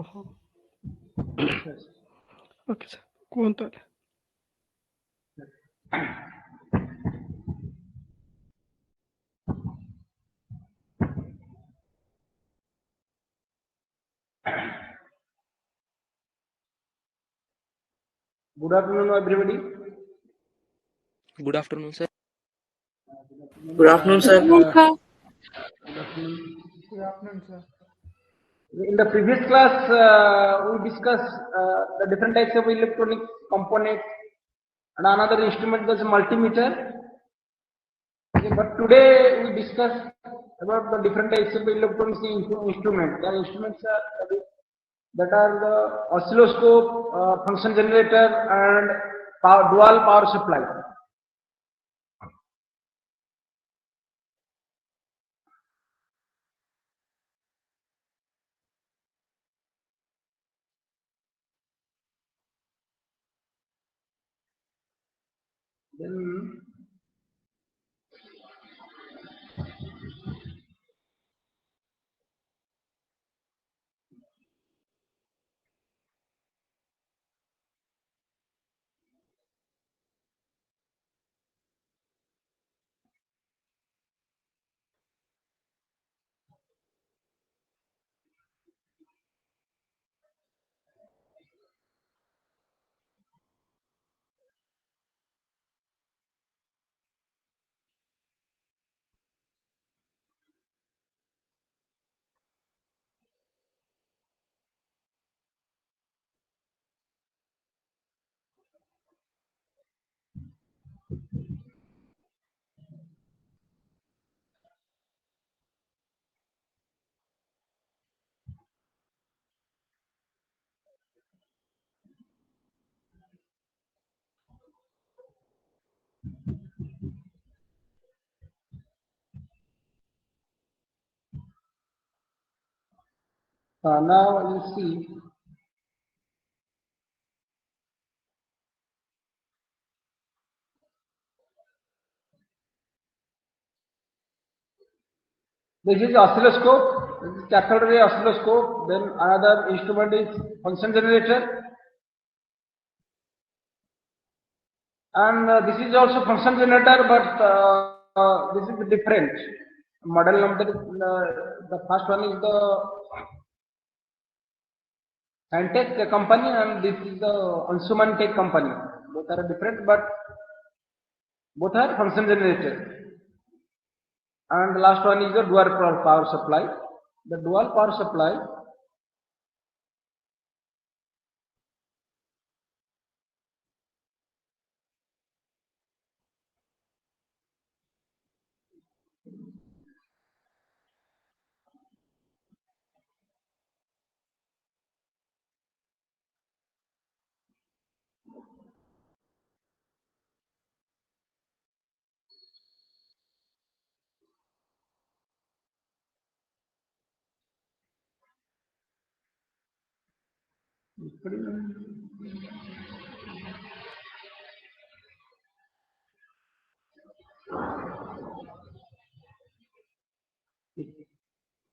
ଓହୋ Yes. Okay sir କୁହନ୍ତୁ ତାହେଲେ। Good afternoon, everybody. Good afternoon, sir. Good afternoon, sir. Good afternoon. Good afternoon, sir. In the previous class, we discussed the different types of electronic components, and another instrument was multimeter. Okay, but today we discuss about the different types of electronic instruments. The instruments that are the oscilloscope, function generator, and dual power supply. Then now you see this is oscilloscope. This is cathode ray oscilloscope. Then another instrument is function generator, and this is also function generator, but this is different model number. The first one is the Scientech company, and this is the Ansuman Tech company. Both are different, but both are function generator. And the last one is the dual power supply. The dual power supply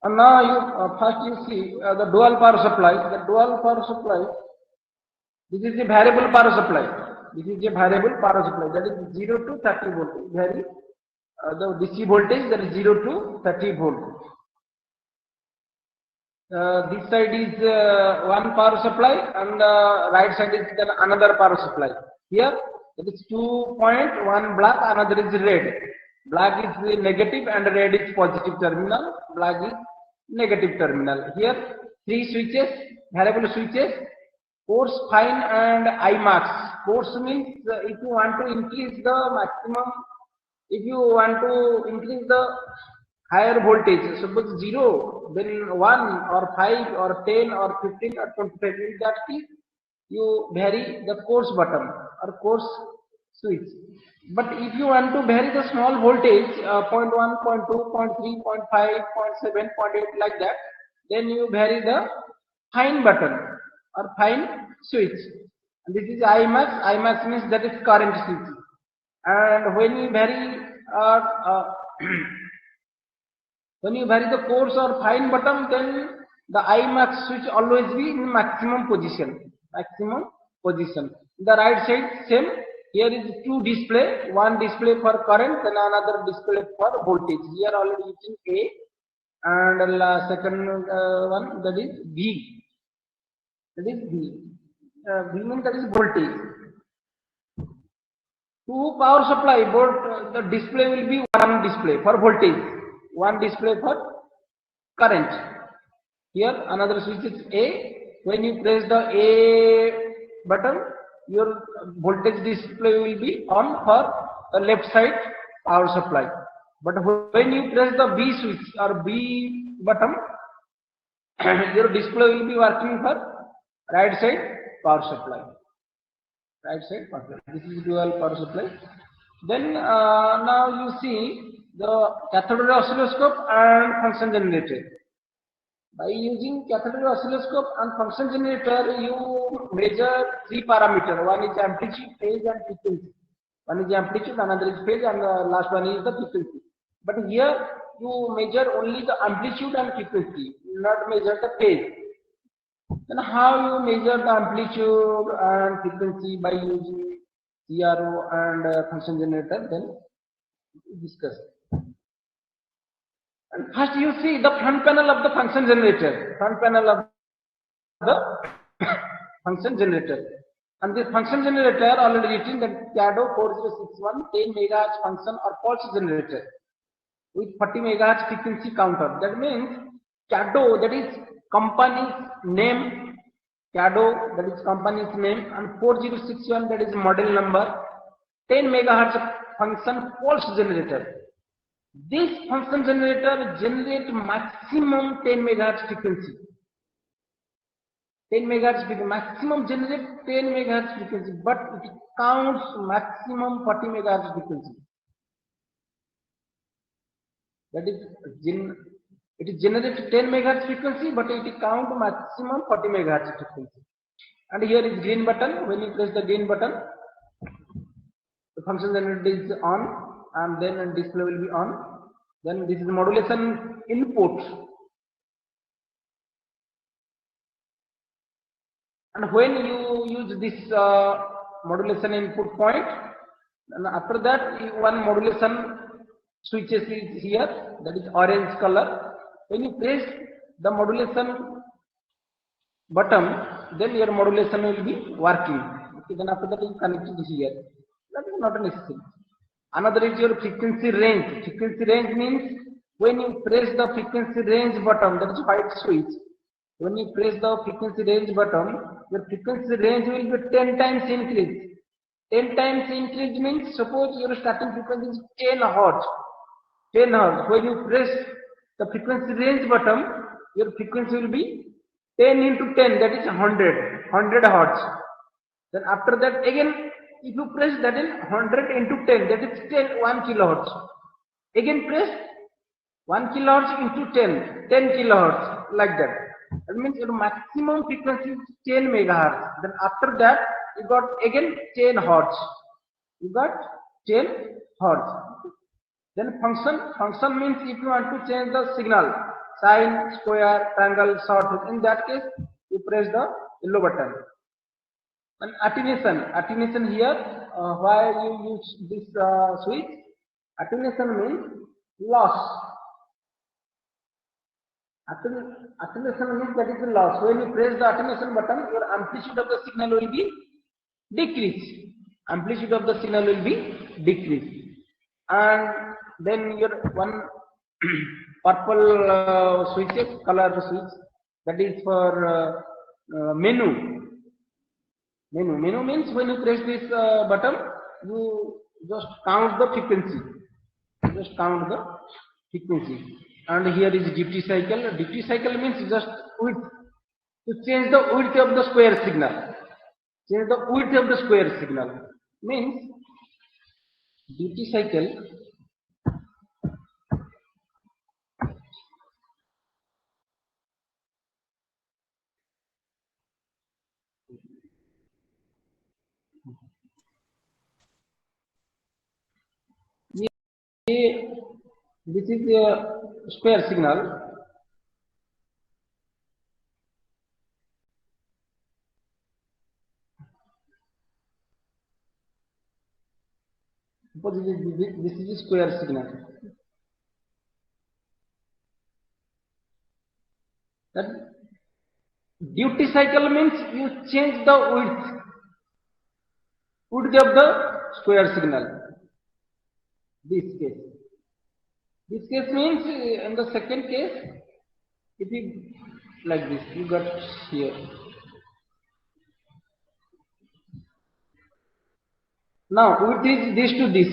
and now you first you see the dual power supply. The dual power supply. This is a variable power supply. This is a variable power supply. That is 0 to 30 volt. Vary the DC voltage, that is 0 to 30 volt. This side is one power supply, and right side is then another power supply. Here it is 2.1 black, another is red. Black is the negative and red is positive terminal. Black is negative terminal. Here three switches, variable switches, coarse, fine, and Imax. Coarse means if you want to increase the maximum, if you want to increase the higher voltage, suppose 0, then 1 or 5 or 10 or 15 or 25, in that case you vary the coarse button or coarse switch. But if you want to vary the small voltage, 0.1, 0.2, 0.3, 0.5, 0.7, 0.8, like that, then you vary the fine button or fine switch. And this is Imax. Imax means that is current switch. And when you vary when you vary the coarse or fine button, then the IMAX switch always be in maximum position. Maximum position. The right side same. Here is two display. One display for current and another display for voltage. Here already using A, and second one, that is V. That is V. V means that is voltage. Two power supply, both the display will be one display for voltage, one display for current. Here another switch is A. When you press the A button, your voltage display will be on for the left side power supply. But when you press the B switch or B button, your display will be working for right side power supply. Right side power supply. This is dual power supply. Then now you see the cathode ray oscilloscope and function generator. By using cathode ray oscilloscope and function generator, you measure three parameters. One is amplitude, phase, and frequency. One is amplitude, another is phase, and the last one is the frequency. But here you measure only the amplitude and frequency, not measure the phase. Then how you measure the amplitude and frequency by using CRO and function generator? Then discuss. And first you see the front panel of the function generator. Front panel of the function generator. And this function generator already written that CADO 4061 10 MHz function or pulse generator with 40 MHz frequency counter. That means CADO, that is company's name. CADO, that is company's name, and 4061, that is model number. 10 MHz function pulse generator. This function generator generates maximum 10 MHz frequency. 10 MHz frequency, maximum generate 10 MHz frequency, but it counts maximum 40 MHz frequency. That is, it generates 10 MHz frequency, but it counts maximum 40 MHz frequency. And here is green button. When you press the green button, the function generator is on, and then display will be on. Then this is modulation input. And when you use this modulation input point, and after that one modulation switches is here, that is orange color. When you press the modulation button, then your modulation will be working. Okay, then after that you connect it here. That is not necessary. Another is your frequency range. Frequency range means when you press the frequency range button, that is white switch. When you press the frequency range button, your frequency range will be 10 times increase. 10 times increase means suppose your starting frequency is 10 Hz. 10 Hz. When you press the frequency range button, your frequency will be 10 into 10, that is 100 Hz. Then after that again, if you press that is 100 into 10, that is 1 kilohertz. Again press 1 kilohertz into 10 kilohertz, like that. That means your maximum frequency is 10 megahertz. Then after that, you got again 10 hertz. You got 10 hertz. Then function means if you want to change the signal, sine, square, triangle, short, in that case, you press the yellow button. And attenuation here, why you use this switch? Attenuation means loss. Attenuation means that is a loss. When you press the attenuation button, your amplitude of the signal will be decreased. Amplitude of the signal will be decreased. And then your one purple switches, color switch, that is for menu. Menu means when you press this button, you just count the frequency. Just count the frequency. And here is duty cycle. Duty cycle means just width. To change the width of the square signal. Change the width of the square signal. Means duty cycle. This is a square signal. Suppose this is a square signal. That duty cycle means you change the width of the square signal. This case. This case means in the second case, if you like this, you got here. Now width is this to this.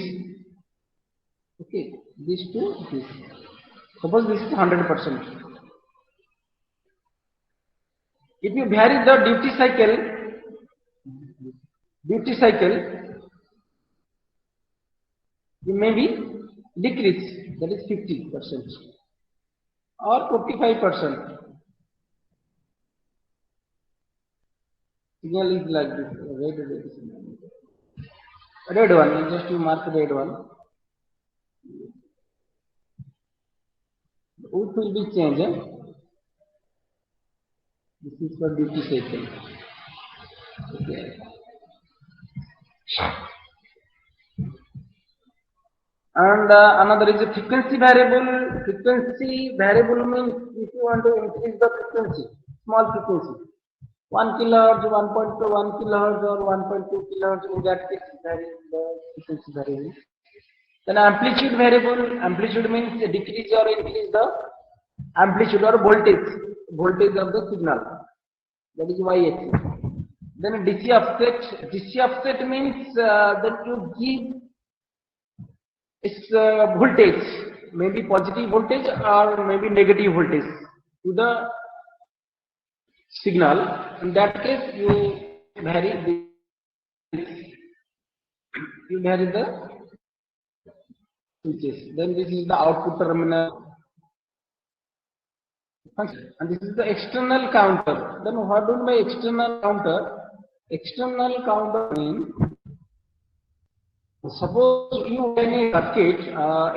Okay, this to this. Suppose this is 100%. If you vary the duty cycle, you may be decrease, that is 50% or 45%. Signal is like this, red one, just you mark red one. Width will be changed. This is for duty cycle. Okay. And another is a frequency variable. Frequency variable means if you want to increase the frequency, small frequency, 1 kilohertz, 1.1 kilohertz or 1.2 kilohertz, in that case vary the frequency variable. Then amplitude variable. Amplitude means decrease or increase the amplitude or voltage of the signal. That is y-axis. Then DC offset. DC offset means that you give its voltage, maybe positive voltage or maybe negative voltage to the signal. In that case, you vary the switches. Then this is the output terminal function, and this is the external counter. Then what do you mean by external counter? External counter means, suppose you design a circuit,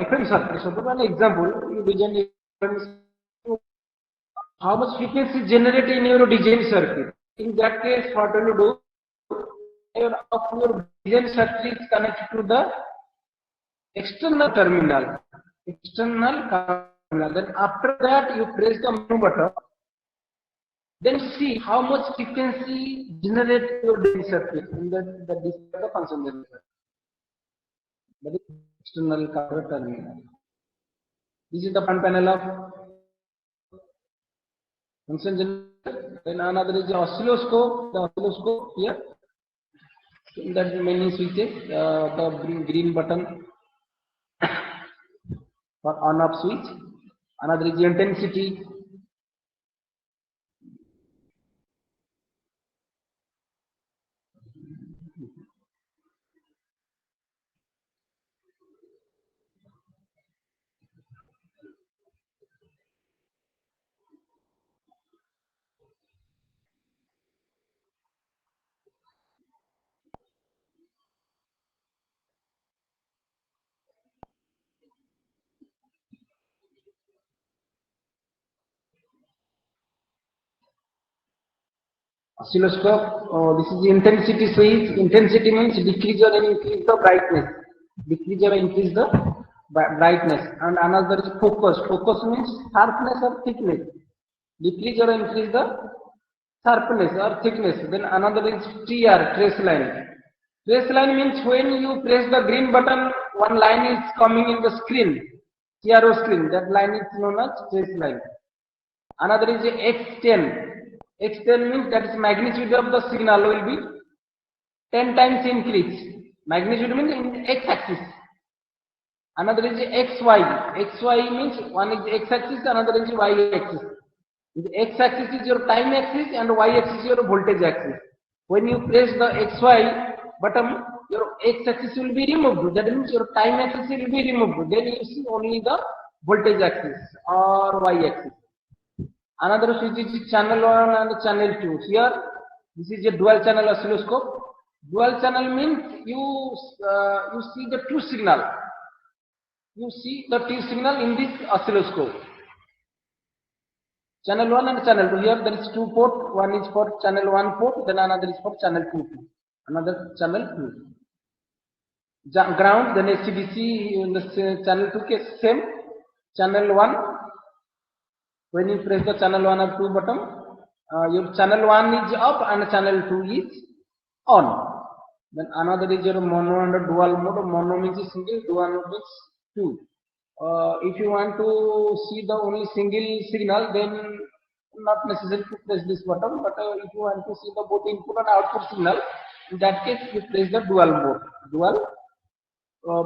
FM circuit. Suppose an example, you design a FM circuit. How much frequency generated in your design circuit? In that case, what will you do? Your design circuit is connected to the external terminal. Then after that, you press the menu button. Then see how much frequency generated your design circuit in the display of the function generator. That is external counter terminal. This is the front panel of function generator. Then another is the oscilloscope. The oscilloscope here. In that many switches, the green button for on-off switch. Another is the intensity. Oscilloscope, this is the intensity switch. Intensity means decrease or increase the brightness. Decrease or increase the brightness. And another is focus. Focus means sharpness or thickness. Decrease or increase the sharpness or thickness. Then another is TR, trace line. Trace line means when you press the green button, one line is coming in the screen, CRO screen. That line is known as trace line. Another is X10. X10 means that is magnitude of the signal will be 10 times increase. Magnitude means in x-axis. Another is XY. XY means one is x-axis, another is y-axis. The x-axis is your time axis and y-axis is your voltage axis. When you press the XY button, your x-axis will be removed. That means your time axis will be removed. Then you see only the voltage axis or y-axis. Another switch is channel 1 and channel 2. Here, this is a dual channel oscilloscope. Dual channel means you see the two signal. You see the two signal in this oscilloscope. Channel 1 and channel 2. Here there is two port. One is for channel 1 port, then another is for channel 2. Another channel 2. ground, then HDC in the channel 2 case same. Channel 1, when you press the channel 1 or 2 button, your channel 1 is up and channel 2 is on. Then another is your mono and dual mode. Mono means single, dual means two. If you want to see the only single signal, then not necessary to press this button. But if you want to see the both input and output signal, in that case you press the dual mode, dual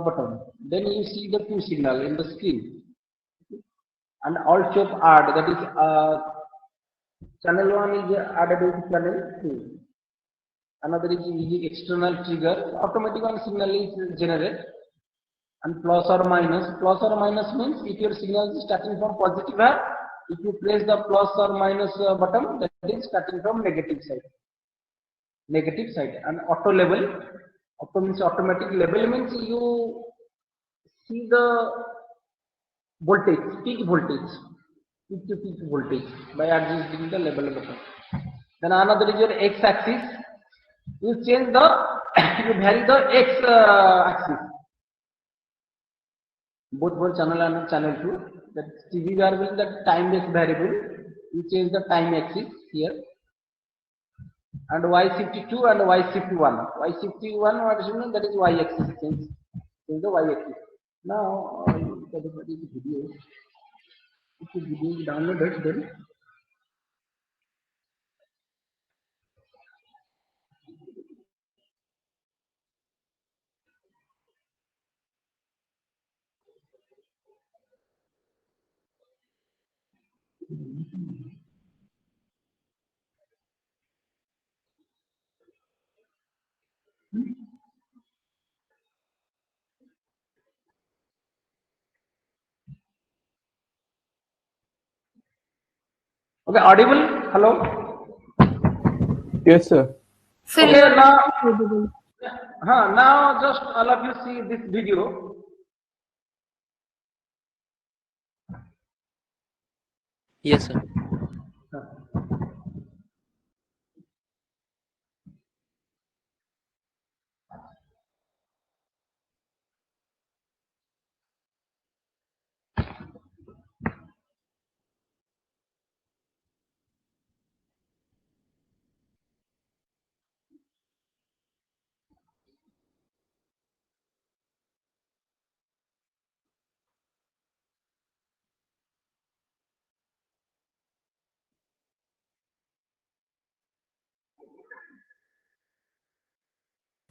button. Then you see the two signal in the screen. And also add, that is channel 1 is added with channel 2. Another is using external trigger, automatic one signal is generated. And plus or minus means if your signal is starting from positive half, if you press the plus or minus button, that is starting from negative side. And auto level, auto means automatic, level means you see the voltage, peak to peak voltage by adjusting the level button. Then another is your x-axis. You change the, you vary the x-axis, both for channel and channel 2. That TV variable, that time-based variable, you change the time axis here. And y52 and y51. Y51, what is mean? That is y-axis, change the y-axis. Now, that is what is the video. If the video is downloaded, then okay, audible? Hello? Yes, sir. Okay, now just all of you see this video. Yes, sir.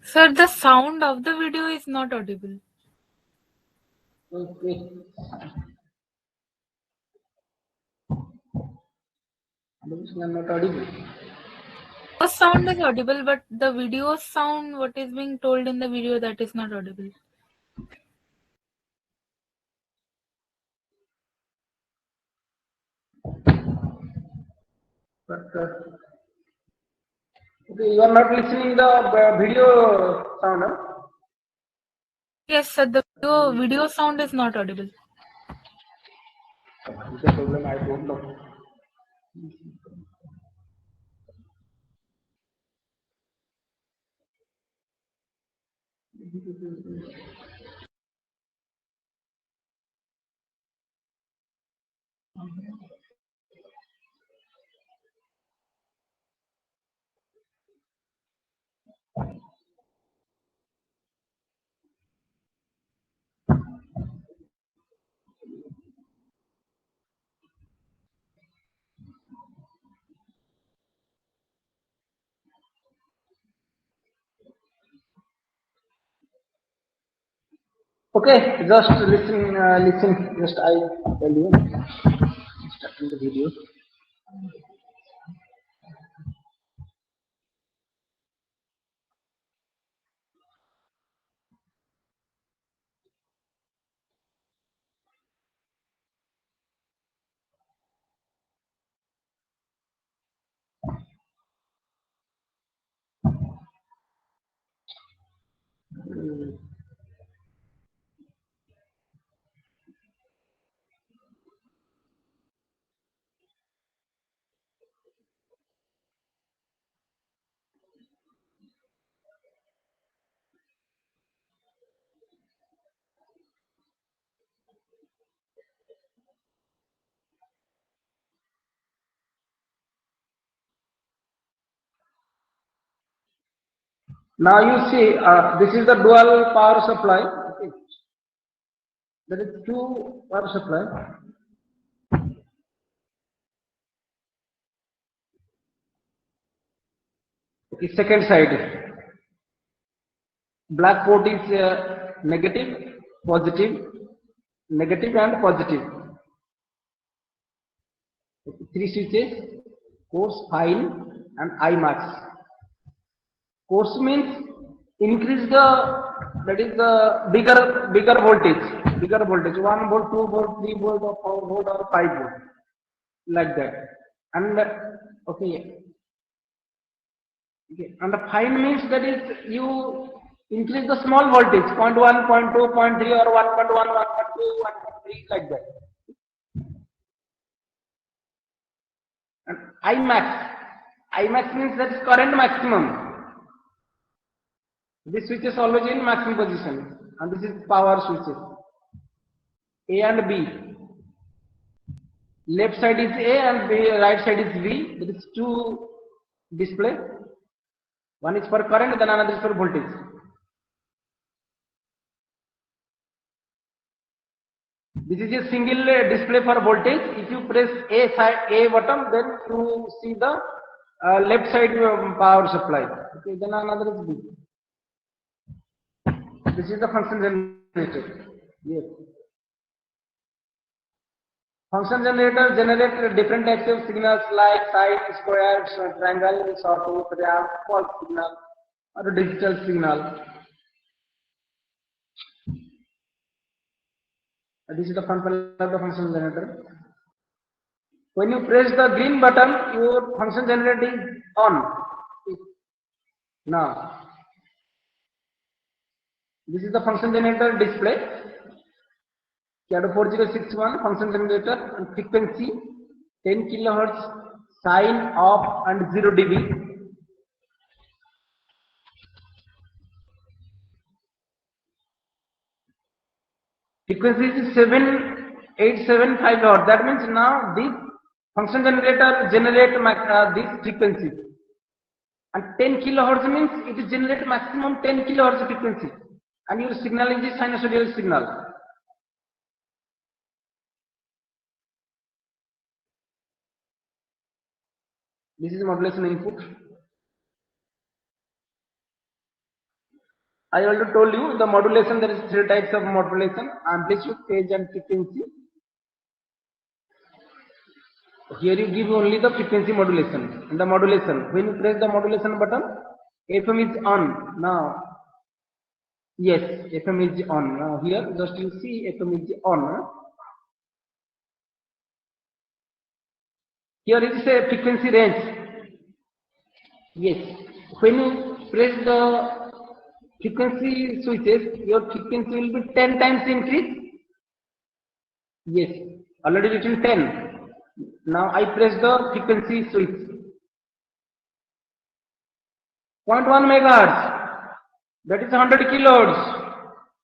Sir, the sound of the video is not audible. Okay. Not audible. The sound is audible, but the video sound, what is being told in the video, that is not audible. But okay, you are not listening the video sound. Huh? Yes, sir, the video sound is not audible. Is the problem? I don't know. Okay, just listen. Just I tell you. Starting the video. Now you see, this is the dual power supply. Okay. There is two power supply. Okay, second side. Black port is negative, positive, negative and positive. Okay, three switches, coarse, fine and I max. Coarse means increase the, that is the bigger voltage, 1 volt, 2 volt, 3 volt or 4 volt or 5 volt, like that. And okay, okay, and the fine means that is you increase the small voltage, 0.1, 0.2, 0.3 or 1.1, 1.2, 1.3, like that. And Imax means that is current maximum. This switch is always in maximum position, and this is power switches. A and B. Left side is A and B, right side is B. There is two display. One is for current, then another is for voltage. This is a single display for voltage. If you press A button, then you see the left side power supply. Okay, then another is B. This is the function generator. Yes. Function generator generates different types of signals like sine, square, triangle, sawtooth, ramp, false signal, or digital signal. This is the front panel of the function generator. When you press the green button, your function generator is on. Now, this is the function generator display. CAD 4061 function generator and frequency 10 kilohertz, sine, off and 0 dB. Frequency is 7875 hertz. That means now this function generator generate this frequency. And 10 kilohertz means it is generate maximum 10 kilohertz frequency. And your signal is the sinusoidal signal. This is modulation input. I already told you the modulation, there is three types of modulation: amplitude, phase and frequency. Here you give only the frequency modulation. In the modulation, when you press the modulation button, FM is on. Now, yes, FM is on. Now here just you see FM is on. Here is a frequency range. Yes, when you press the frequency switches, your frequency will be 10 times increase. Yes, already written 10. Now I press the frequency switch. 0.1 megahertz, that is 100 kilohertz.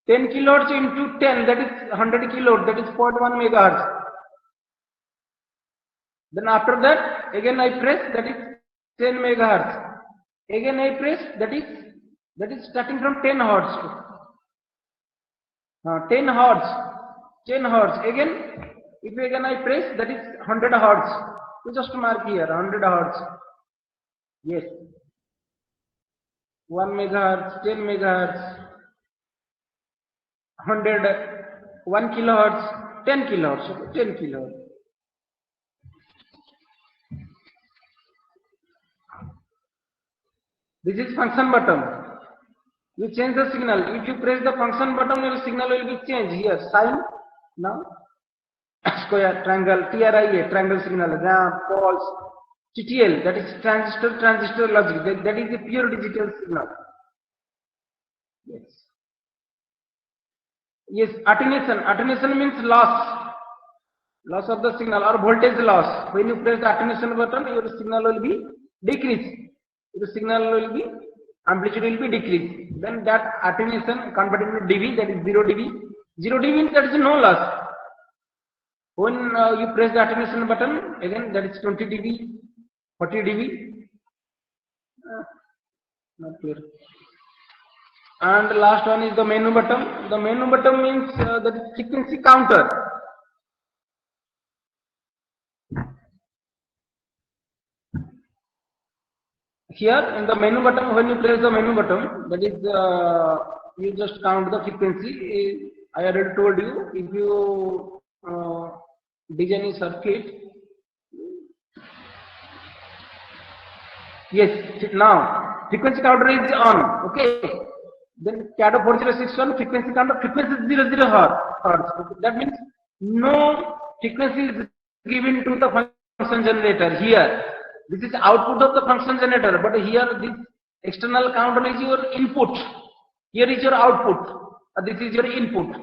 10 kilohertz into 10, that is 100 kilohertz, that is 0.1 megahertz. Then after that, again I press, that is 10 megahertz. Again I press, that is starting from 10 hertz. 10 hertz. 10 hertz. Again, if again I press, that is 100 hertz. You just mark here 100 hertz. Yes. 1 megahertz, 10 megahertz, 100, 1 kilohertz, 10 kilohertz, 10 kilohertz. This is function button. You change the signal. If you press the function button, your signal will be changed here. Sine, now square, triangle, TRIA, triangle signal, ramp, false, TTL, that is transistor logic. That is a pure digital signal. Yes. Yes, attenuation. Attenuation means loss of the signal or voltage loss. When you press the attenuation button, your signal will be decreased. Your signal will be, amplitude will be decreased. Then that attenuation converted into dB, that is 0 dB. 0 dB means there is no loss. When you press the attenuation button, again that is 20 dB, 40 dB. Not clear. And last one is the menu button. The menu button means the frequency counter. Here in the menu button, when you press the menu button, that is you just count the frequency. I already told you, if you design a circuit. Yes, now frequency counter is on. Okay. Then CADO 4061 frequency counter, frequency is 00 hertz. That means no frequency is given to the function generator here. This is output of the function generator, but here this external counter is your input. Here is your output. This is your input.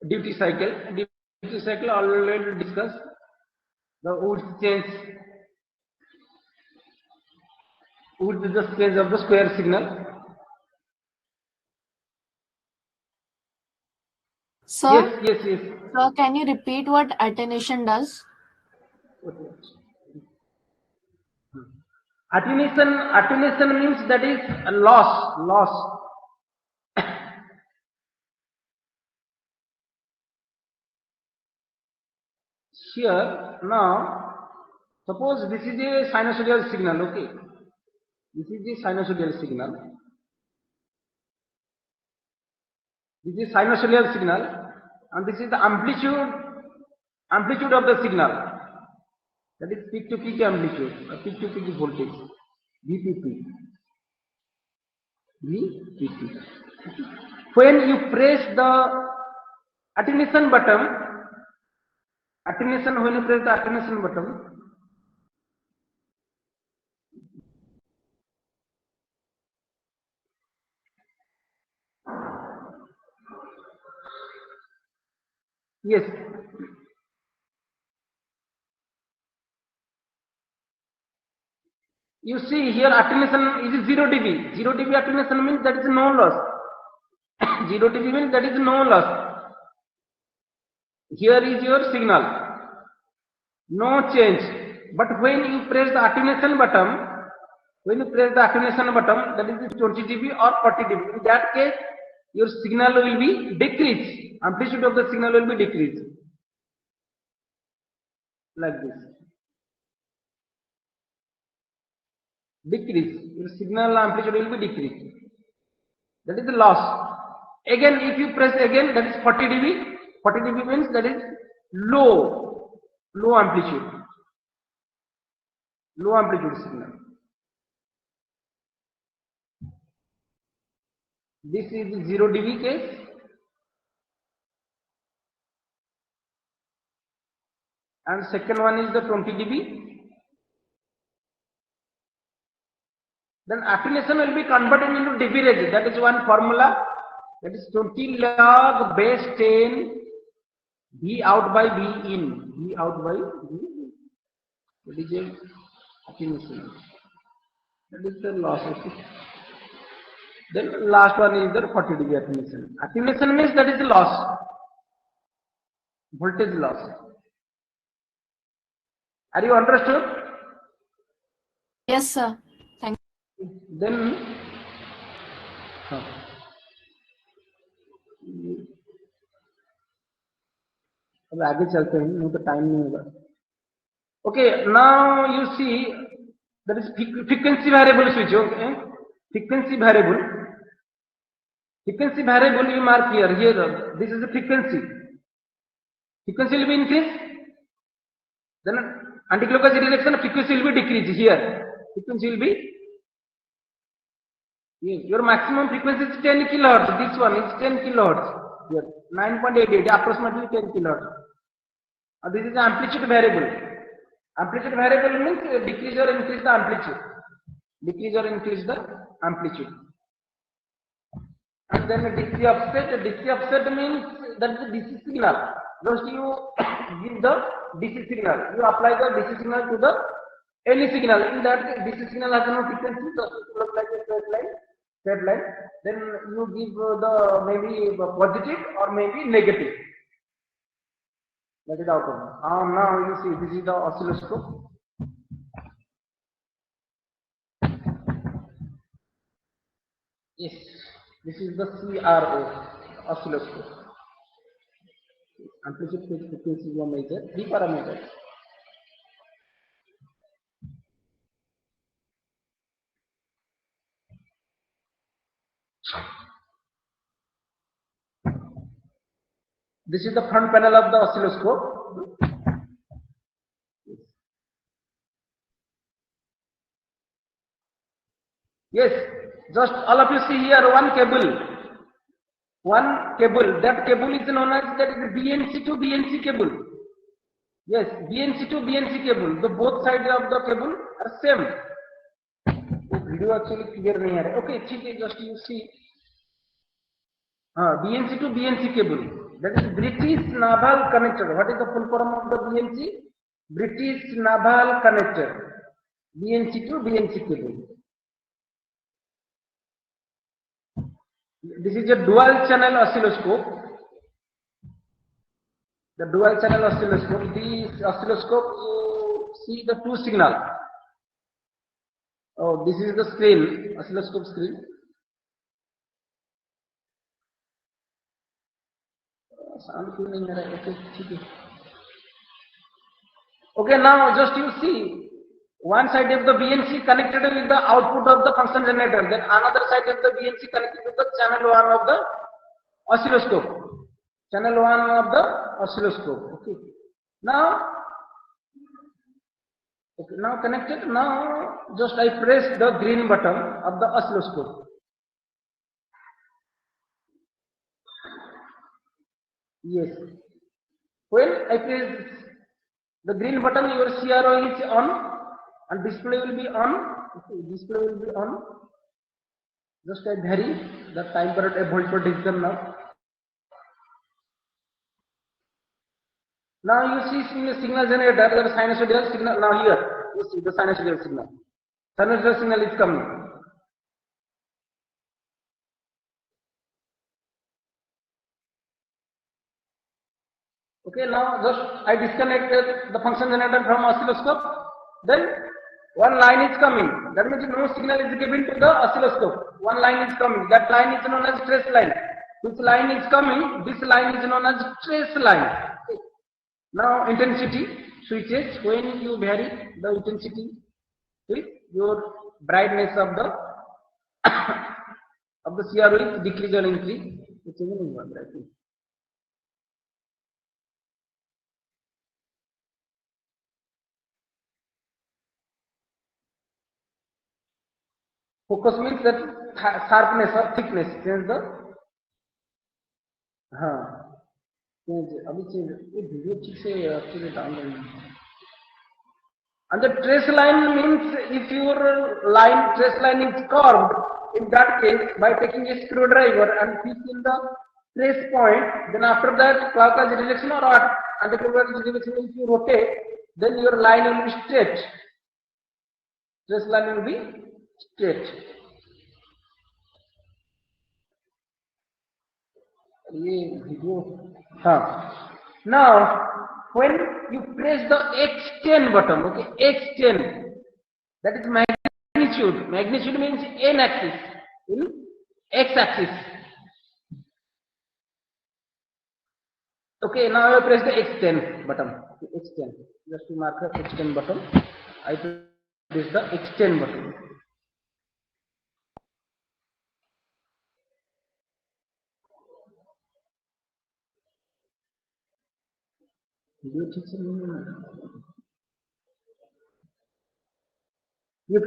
Duty cycle. Duty cycle already discussed. The wood change. Wood is the change of the square signal. Sir, Yes. sir, can you repeat what attenuation does? Attenuation means that is a loss. Here now, suppose this is a sinusoidal signal. Okay, this is the sinusoidal signal. This is sinusoidal signal, and this is the amplitude of the signal. That is peak to peak amplitude, peak to peak voltage, VPP. VPP. When you press the attenuation button, when you press the attenuation button, yes, you see here attenuation is 0 dB. 0 dB attenuation means that is no loss. 0 dB means that is no loss. Here is your signal, no change. But when you press the attenuation button, that is 20 dB or 40 dB. In that case, your signal will be decreased. Amplitude of the signal will be decreased. Like this. Decrease. Your signal amplitude will be decreased. That is the loss. Again, if you press again, that is 40 dB. 40 dB means that is low amplitude. Low amplitude signal. This is the 0 dB case. And second one is the 20 dB. Then attenuation will be converted into dB range. That is one formula. That is 20 log base 10 V out by V in. V out by V in. That is a attenuation. That is the loss. Then last one is the 40 dB attenuation. Attenuation means that is the loss. Voltage loss. Are you understood? Yes, sir. Thank you. Then अब आगे चलते हैं, नहीं तो time नहीं होगा. Okay, now you see that is frequency variable switch. Okay, frequency variable. Frequency variable you mark here. Here, this is the frequency. Frequency will be increased. Then anti-clockwise direction frequency will be decreased. Here, frequency will be. Your maximum frequency is 10 kilohertz. This one is 10 kilohertz. Here, 9.88, approximately 10 kilohertz. This is the amplitude variable. Amplitude variable means decrease or increase the amplitude. Decrease or increase the amplitude. And then DC offset. DC offset means that is the DC signal. Just you give the DC signal. You apply the DC signal to the any signal. In that DC signal has no frequency, so it looks like a straight line. Then you give the maybe positive or maybe negative. Let it out of me. Now you see this is the oscilloscope. Yes, this is the CRO oscilloscope. Amplitude, phase, frequency is measure. 3 parameters. This is the front panel of the oscilloscope. Yes, just all of you see here one cable. One cable. That cable is known as that is BNC to BNC cable. Yes, BNC to BNC cable. The both sides of the cable are same. Video actually clear nahi aa raha. Okay, ठीक है. Just you see. BNC to BNC cable. That is British Naval Connector. What is the full form of the BNC? British Naval Connector. BNC to BNC cable. This is a dual channel oscilloscope. The dual channel oscilloscope. This oscilloscope you see the two signal. Oh, this is the screen, oscilloscope screen. Sound क्यों नहीं आ रहा है? Okay, ठीक है. Okay, now just you see one side of the BNC connected with the output of the function generator, then another side of the BNC connected with the channel 1 of the oscilloscope. Channel 1 of the oscilloscope. Okay. Now connected. Now just I press the green button of the oscilloscope. Yes. When I press the green button, your CRO is on and display will be on. Okay, display will be on. Just I vary the time period a volt per decision now. Now you see signal generator, the sinusoidal signal. Now here you see the sinusoidal signal. Sinusoidal signal is coming. Okay, now just I disconnected the function generator from oscilloscope. Then one line is coming. That means no signal is given to the oscilloscope. One line is coming. That line is known as trace line. This line is coming. This line is known as trace line. Okay. Now intensity switches when you vary the intensity with your brightness of the of the CRO is decrease or increase. It's even brightness. Focus means that sharpness or thickness. Change the change. अभी change. ये video ठीक से actually download. And the trace line means if your trace line is curved, in that case, by taking a screwdriver and fixing the trace point, then after that clockwise direction or anti-clockwise direction, if you rotate, then your line will be straight. Trace line will be straight. Now when you press the X10 button, okay, X10, that is magnitude. Magnitude means n axis, x axis. Okay, now I press the X10 button. Okay, X10, just to mark the X10 button. I press the X10 button.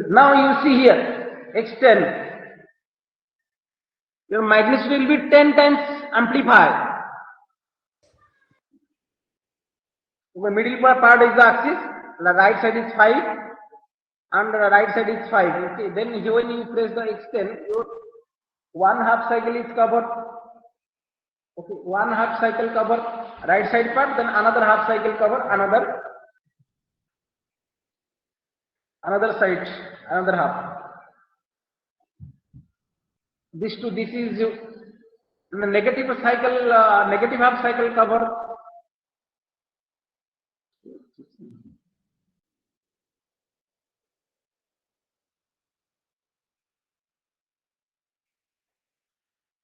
Now you see here X10. Your magnitude will be 10 times amplified. The middle part is the axis. The right side is 5 and the right side is 5. Okay, then when you press the X10, your one half cycle is covered. Okay, one half cycle cover right side part, then another half cycle cover another side, another half. This is the negative cycle, negative half cycle cover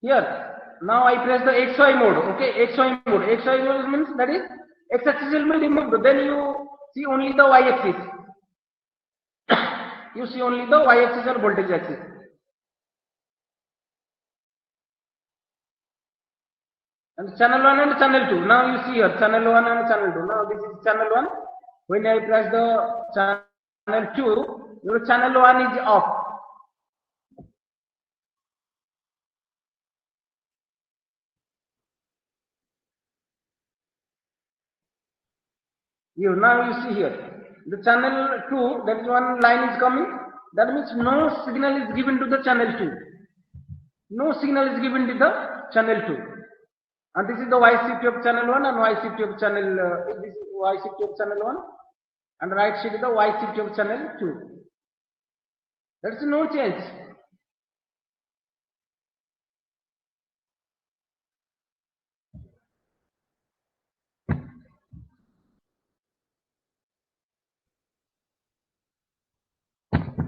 Here, now I press the XY mode. Okay, XY mode. XY mode means that is X axis will be removed. Then you see only the Y axis. You see only the Y axis and voltage axis. And channel 1 and channel 2. Now you see here channel 1 and channel 2. Now this is channel 1. When I press the channel 2, your channel 1 is off. Now you see here the channel 2, that is one line is coming. That means no signal is given to the channel 2. No signal is given to the channel 2. And this is the Y shift of channel 1 and Y shift of channel, this is Y shift of channel 1 and right shift is the Y shift of channel 2. There is no change.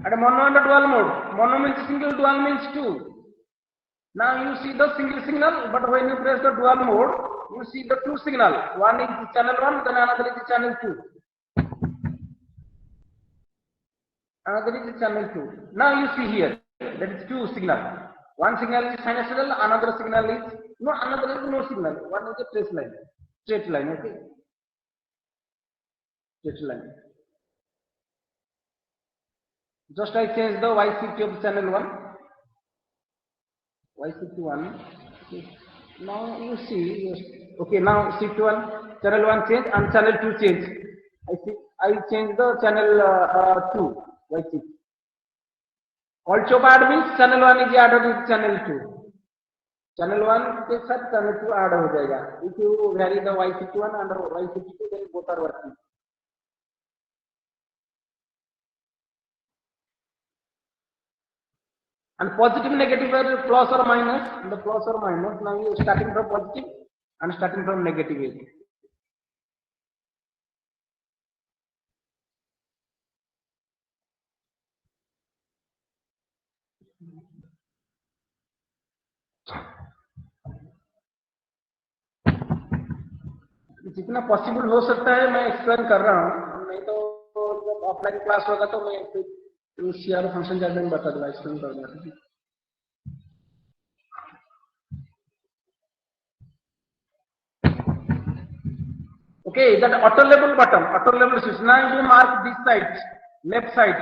At a mono and a dual mode. Mono means single, dual means two. Now you see the single signal, but when you press the dual mode, you see the two signal. One is channel 1, then another is channel 2. Another is channel 2. Now you see here, that is two signal. One signal is sinusoidal, another signal is no signal. One is a straight line, okay? Straight line. Just I change the Y shift of channel 1. Y shift 1. Okay. Now you see, okay, now shift 1, channel 1 change and channel 2 change. I change the channel 2, Y shift. Also add means channel 1 is added with channel 2. Channel 1 के साथ channel 2 add हो जाएगा. If you vary the Y shift 1 and Y shift 2, then both are working. And positive, negative are plus or minus. The plus or minus. Now you are starting from positive and starting from negative. जितना possible हो सकता है मैं explain कर रहा हूँ, नहीं तो जब ऑफलाइन क्लास होगा तो मैं फिर सीआर फंक्शन जाकर बता दूंगा, एक्सप्लेन कर दूंगा. Okay, that auto level button, auto level switch. Now you mark this side, left side.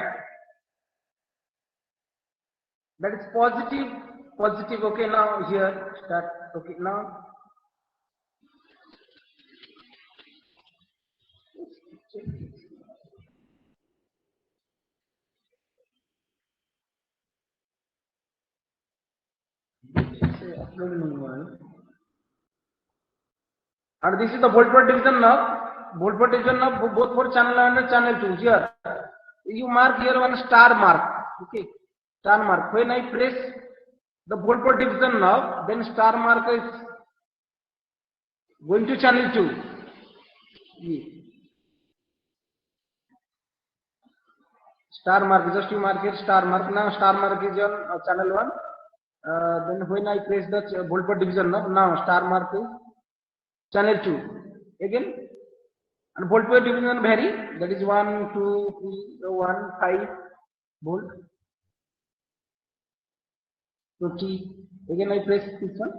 That is positive, positive. Okay, now here start. Okay, now. And this is the voltmeter division knob. Voltmeter division knob both for channel 1 and channel 2. Here you mark here one star mark. Okay, star mark. When I press the voltmeter division knob, then star mark is going to channel 2. Star mark, just you mark here star mark. Now star mark is on channel 1. Then when I press the voltmeter division knob, now star mark is channel 2 again, and voltmeter division vary, that is 1, 2, 3, 1, 5 volt, 20. Again I press this one,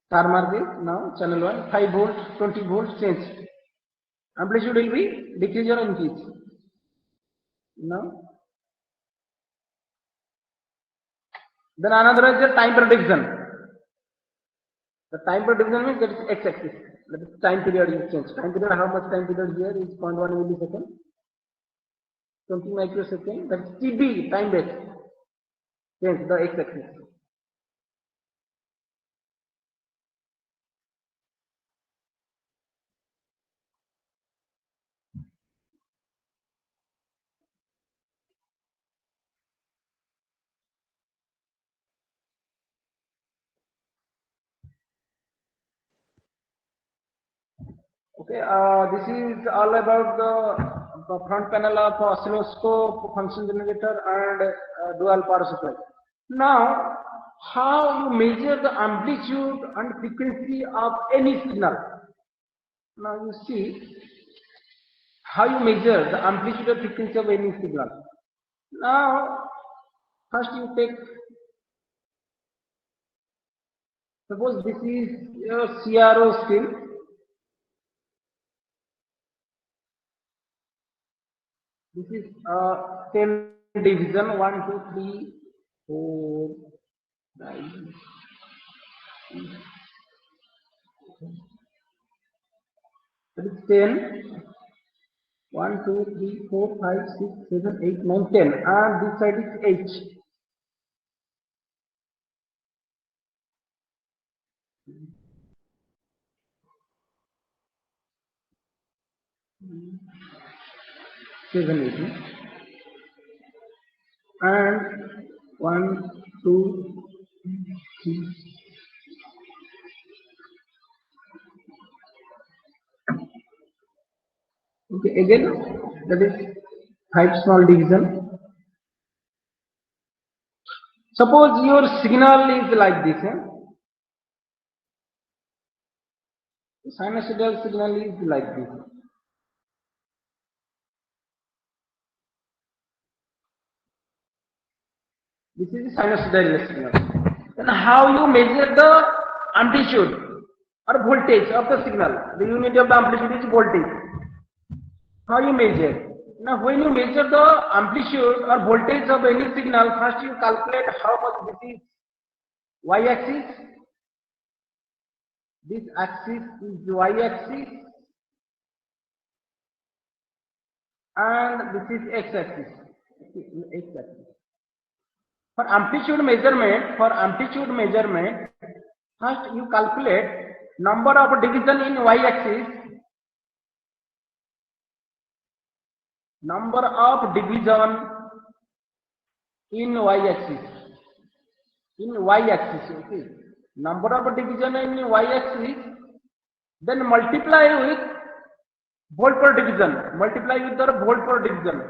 star mark is now channel 1, 5 volt, 20 volt change. Amplitude will be decrease or increase. Now then another is the time prediction. The time prediction means that is x-axis. That is time period is changed. Time period, how much time period here is 0.1 millisecond, 20 microsecond. That is TB, time base. Change the x-axis. Okay, this is all about the front panel of oscilloscope, function generator, and dual power supply. Now, how you measure the amplitude and frequency of any signal. Now you see how you measure the amplitude or frequency of any signal. Now, first you take, suppose this is your CRO screen. This is 10 division, 1, 2, 3, 4, 9. That is 10. 1, 2, 3, 4, 5, 6, 7, 8, 9, 10. And this side is 8. Seven, 8. And 1, 2, 3. Okay, again, that is 5 small division. Suppose your signal is like this. Sinusoidal signal is like this. This is sinusoidal signal. Then how you measure the amplitude or voltage of the signal? The unit of the amplitude is voltage. How you measure? Now when you measure the amplitude or voltage of any signal, first you calculate how much this is y-axis. This axis is y-axis and this is x-axis. For amplitude measurement, first you calculate number of division in y-axis, number of division in y-axis, okay, number of division in y-axis, then multiply with volt per division, multiply with the volt per division,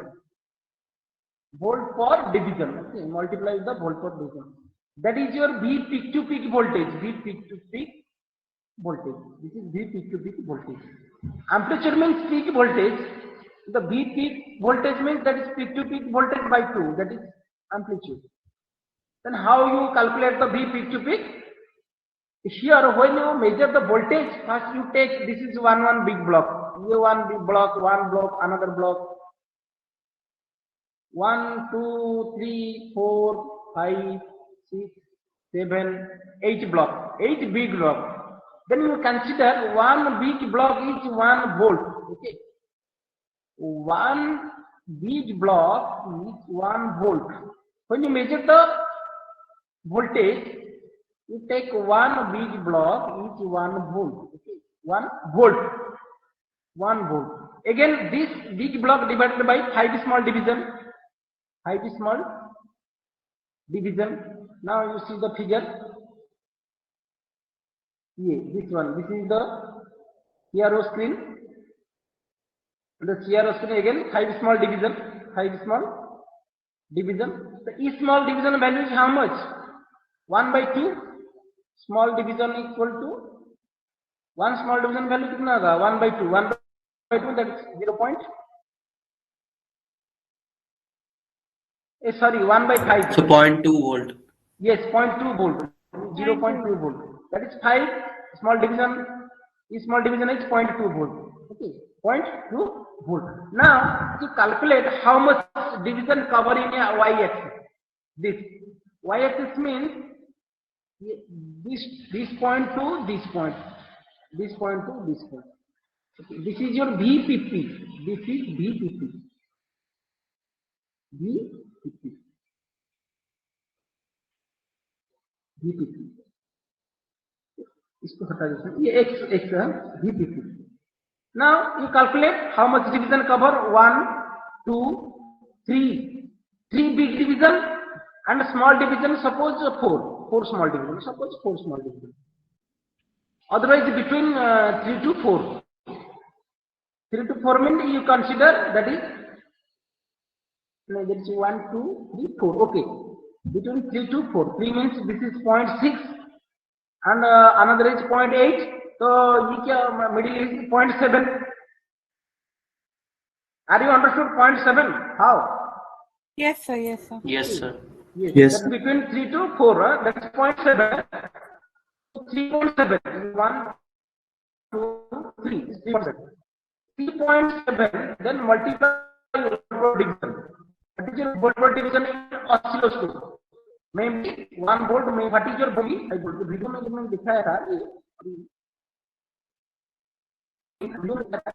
okay, multiply with the volt per division. That is your V peak to peak voltage, V peak to peak voltage. This is V peak to peak voltage. Amplitude means peak voltage. The V peak voltage means that is peak to peak voltage by 2, that is amplitude. Then how you calculate the V peak to peak? Here when you measure the voltage, first you take, this is one big block. Here one big block, one block, another block. 1, 2, 3, 4, 5, 6, 7, 8 block, 8 big block. Then you consider one big block is 1 volt. Okay. One big block is 1 volt. When you measure the voltage, you take one big block is 1 volt. Okay. 1 volt. 1 volt. Again, this big block divided by 5 small division. 5 small division. Now you see the figure. Yeah, this one. This is the CRO screen. The CRO screen again 5 small division. 5 small division. The each small division value is how much? 1 by 2. Small division equal to 1 small division value कितना होगा? 1 by 2. 1 by 2 that is 0. Sorry, 1 by 5. So 0.2 volt. Yes, 0.2 volt. 0.2 volt. That is 5 small division. Each small division is 0.2 volt. Okay, 0.2 volt. Now to calculate how much division cover in a y-axis. This y-axis means this point to this point. This point to this point. Okay. This is your VPP. This is VPP. VPP. VPP. इसको हटा देते ये x है VPP. Now you calculate how much division cover 1, 2, 3. 3 big division and small division. Suppose 4 small division. Suppose 4 small division. Otherwise between 3 to 4. 3 to 4 means you consider that is 1, 2, 3, 4. Okay. between 3 to 4. 3 means this is 0.6 and another is 0.8. So middle is 0.7. Are you understood 0.7? How? Yes, sir. Yes, sir. Yes, sir. Yes, Yes. that's between 3 to 4. That's 0.7. 3.7. 1, 2, 3. 3.7. 3.7. Then multiply volt division. What is your volt division in oscilloscope? Maybe 1 volt. What is your bogey? I told you video में जब मैंने दिखाया था ये video में दिखाया था,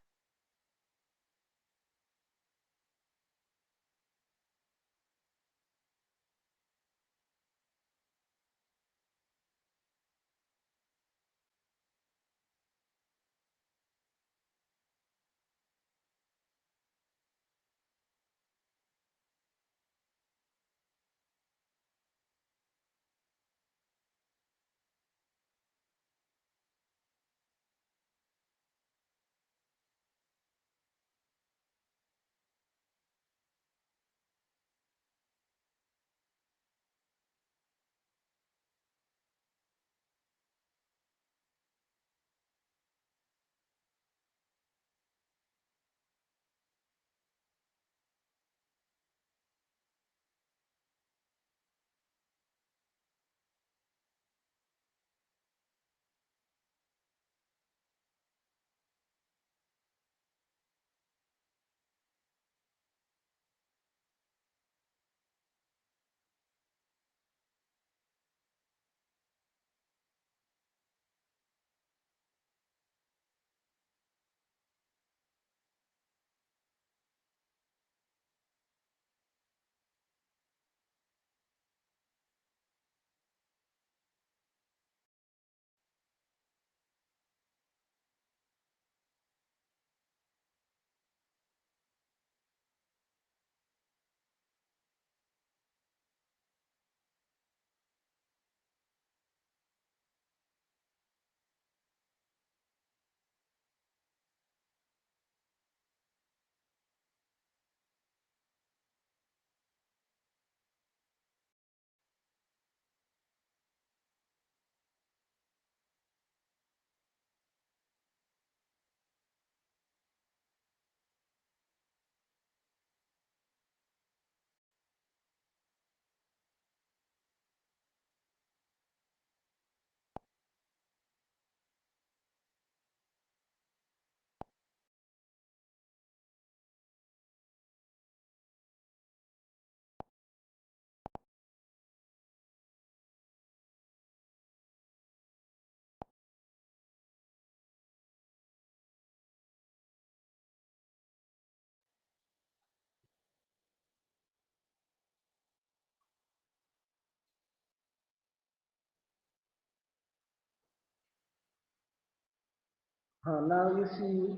now you see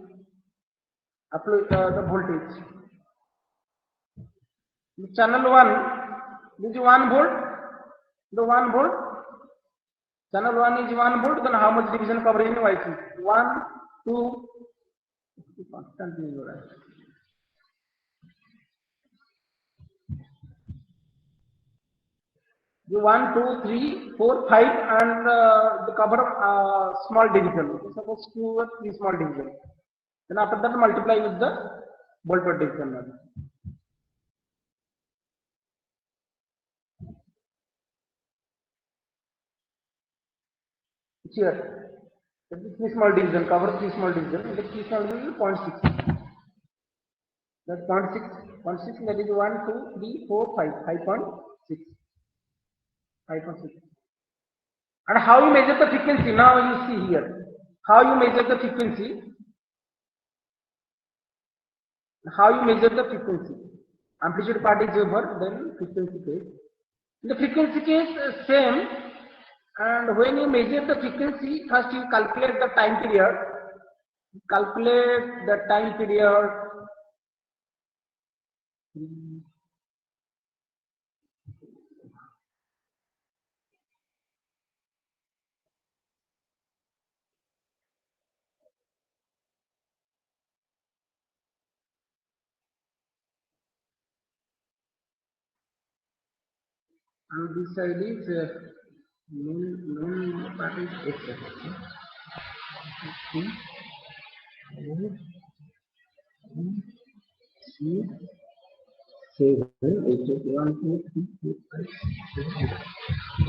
apply the voltage. The channel 1, this is 1 volt. The 1 volt. Channel 1 is 1 volt. Then how much division coverage in YC? 1, 2, constantly हो रहा है. The 1, 2, 3, 4, 5 and the cover small division. Suppose 2 or 3 small division. Then after that multiply with the volt per division. Here, that is 3 small division, cover 3 small division. The 3 small division is 0.6. That's 0.6. 0.6 that is 1, 2, 3, 4, 5. 5.6. 5.6. And how you measure the frequency? Now you see here. How you measure the frequency? How you measure the frequency? Amplitude part is over, then frequency case. In the frequency case, same. And when you measure the frequency, first you calculate the time period. Calculate the time period. and this side is main part is x-axis. Okay.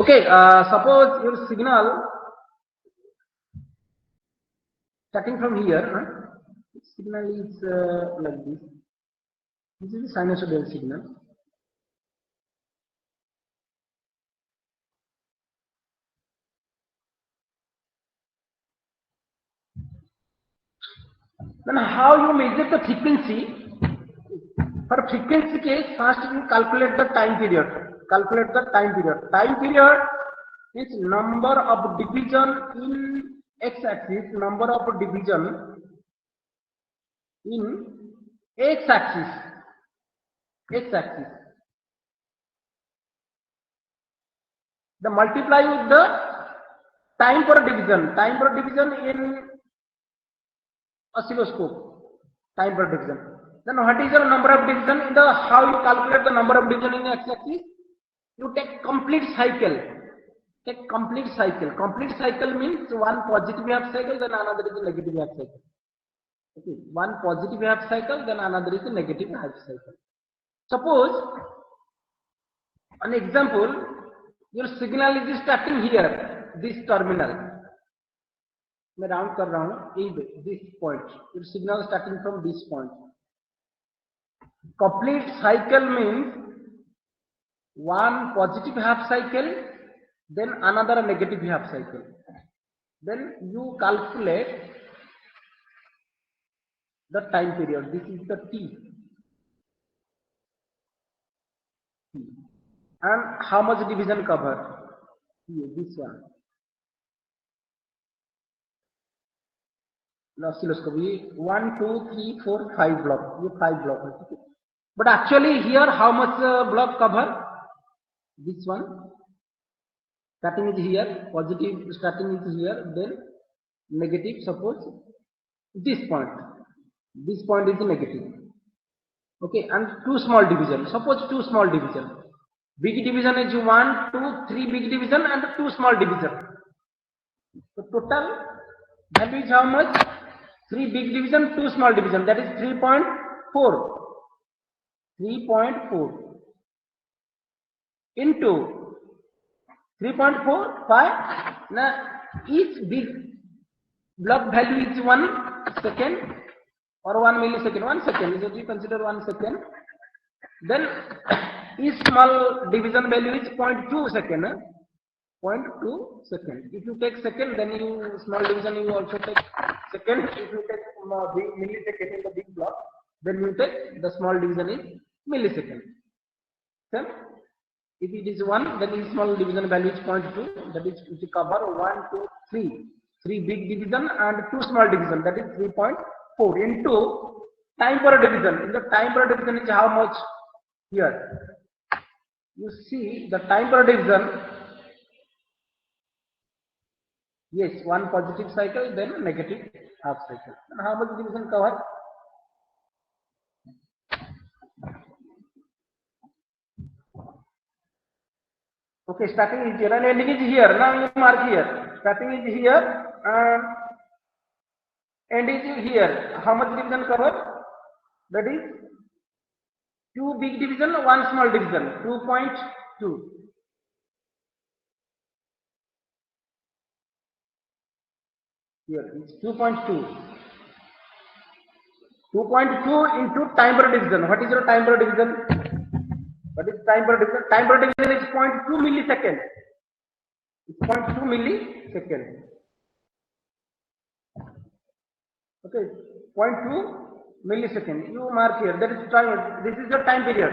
Okay, suppose your signal starting from here, signal is like this. This is the sinusoidal signal. Then how you measure the frequency? For frequency case, first you calculate the time period. Calculate the time period. Time period is number of division in x-axis, number of division in x-axis. X-axis. The multiply with the time per division. Time per division in oscilloscope. Time per division. Then what is the number of division in the, how you calculate the number of division in x-axis? You take complete cycle. Take complete cycle. Complete cycle means one positive half cycle, then another is a negative half cycle. Okay. One positive half cycle, then another is a negative half cycle. Suppose, an example, your signal is starting here, this terminal. मैं round कर रहा हूँ, this point. Your signal starting from this point. Complete cycle means one positive half cycle, then another negative half cycle. Then you calculate the time period. This is the T. And how much division cover? Here, this one. Oscilloscope. 1, 2, 3, 4, 5 block. You 5 block. But actually here how much block cover? This one. Starting is here. Positive starting is here. Then negative. Suppose this point. This point is negative. Okay, and two small division. Suppose two small division. Big division is 1, 2, 3 big division and 2 small division. So total value is how much? 3 big division, 2 small division. That is 3.4. 3.4 into 3.4, 5. Now each big block value is 1 second or 1 millisecond. 1 second. So we consider 1 second. Then each small division value is 0.2 second. 0.2 second. If you take second, then you small division you also take second. If you take big millisecond in the big block, then you take the small division is millisecond. Then if it is 1, then the small division value is 0.2. That is to cover 1, 2, 3. 3 big division and 2 small division. That is 3.4 into time per division. In the time per division is how much? Here. You see the time per division. Yes, one positive cycle, then negative half cycle. And how much division cover? Okay, starting is here and ending is here. Now you mark here. Starting is here and ending is here. How much division cover? That is 2 big division, 1 small division. 2.2. Here is 2.2. 2.2 into time per division. What is your time per division? What is time per division? Time per division is 0.2 millisecond. It's 0.2 millisecond. Okay, 0.2 millisecond. You mark here. That is time. This is the time period.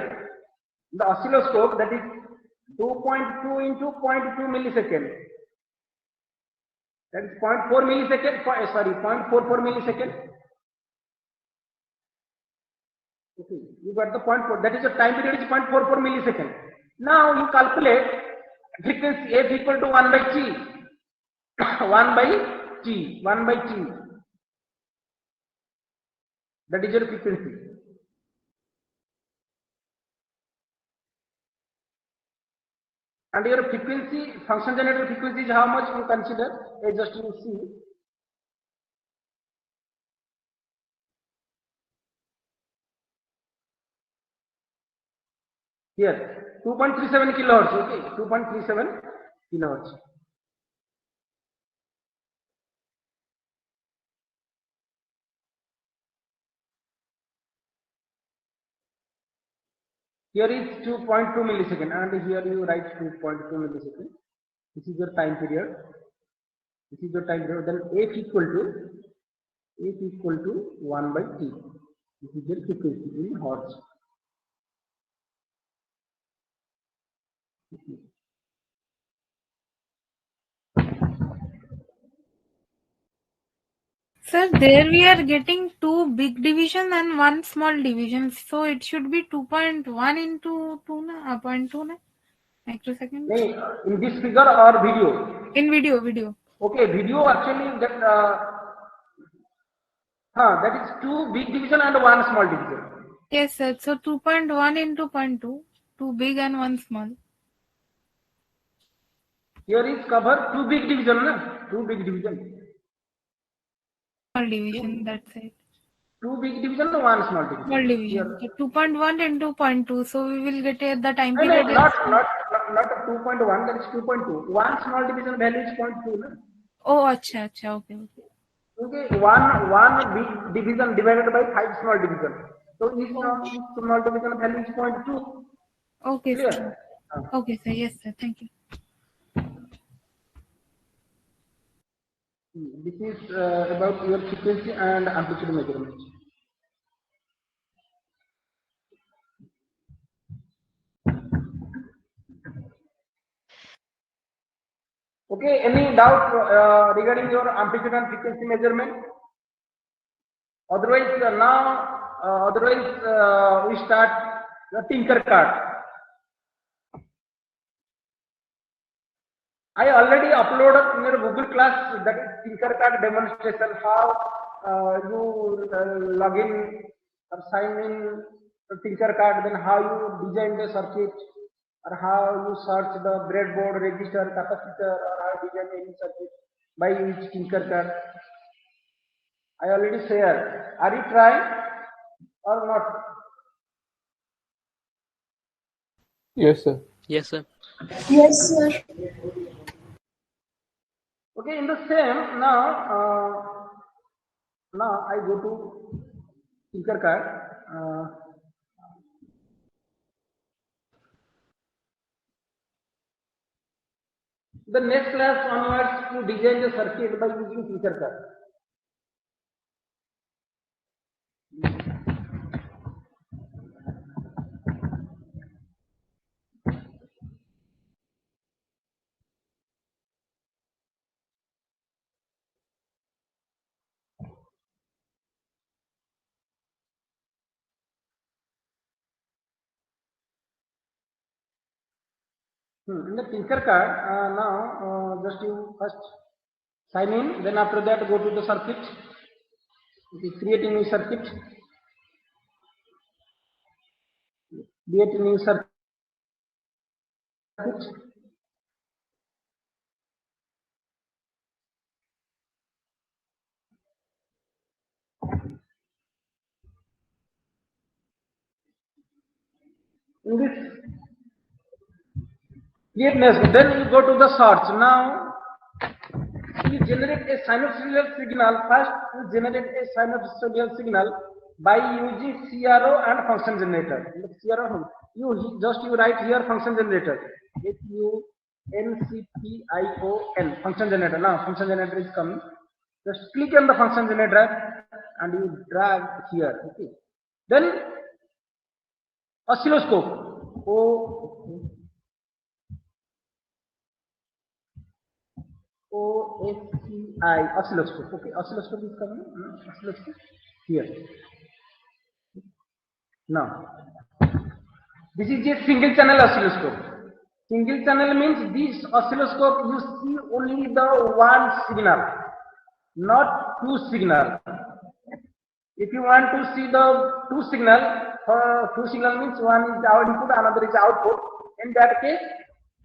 The oscilloscope, that is 2.2 into 0.2 millisecond. That is 0.4 millisecond. Sorry, 0.44 millisecond. Okay, you got the 0.4. That is the time period is 0.44 millisecond. Now you calculate frequency F equal to 1 by T. 1 by T. 1 by T. That is your frequency. And your frequency, function generator frequency is how much you consider? Just you see. Here, 2.37 kilohertz, okay, 2.37 kilohertz. Here is 2.2 millisecond, and here you write 2.2 millisecond. This is your time period. This is your time period. Then F equal to 1 by T. This is your frequency in hertz. Sir, there we are getting two big division and one small division. So it should be 2.1 into 0.2 microseconds. In this figure or video? In video. Okay, video actually that is two big division and one small division. Yes, sir. So 2.1 into 0.2, two big and one small. Here is cover two big division, na? Two big division. Small division, that's it. Two big division and one small division. Small division. Here. So 2.1 into 0.2. So we will get the time No, period. not 2.1, that is 2.2. One small division value is 0.2. Na? Oh, acha, okay. Okay, one big division divided by 5 small division. So each small division value is 0.2. Okay, Clear? sir. Okay, sir. Yes, sir. Thank you. This is about your frequency and amplitude measurement. Okay, any doubt regarding your amplitude and frequency measurement? Otherwise, we start the Tinker card. I already uploaded in your Google class, that is Tinker card demonstration, how you log in or sign in to Tinker card, then how you design the circuit, or how you search the breadboard, register, capacitor, or how you design any circuit by each Tinker card. I already shared. Are you trying or not? Yes, sir. Yes, sir. Yes, sir. Okay, in the same, now I go to Tinker card. The next class onwards to design the circuit by using Tinker card. In the Tinker card, just you first sign in, then after that go to the circuit. Create a new circuit. Create a new circuit. In this create, then you go to the search. Now you generate a sinusoidal signal. First, you generate a sinusoidal signal by using CRO and function generator. In the CRO, you write here function generator. FUNCPION function generator. Now function generator is coming. Just click on the function generator and you drag here. Okay. Then oscilloscope. OSCI oscilloscope. Okay, oscilloscope is coming. Oscilloscope here. Now, this is a single channel oscilloscope. Single channel means this oscilloscope you see only the one signal, not two signal. If you want to see the two signal means one is our input, another is output. In that case,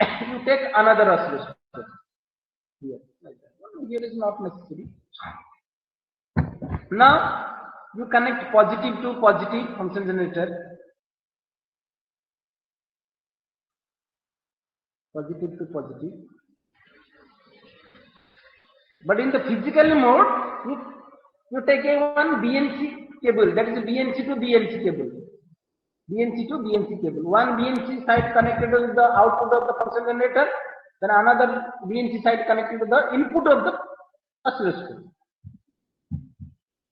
you take another oscilloscope here, like that. Here is not necessary. Now you connect positive to positive function generator, positive to positive. But in the physical mode, you take a one BNC cable, that is a BNC to BNC cable. BNC to BNC cable. One BNC side connected to the output of the function generator, then another BNC side connected to the input of the oscilloscope.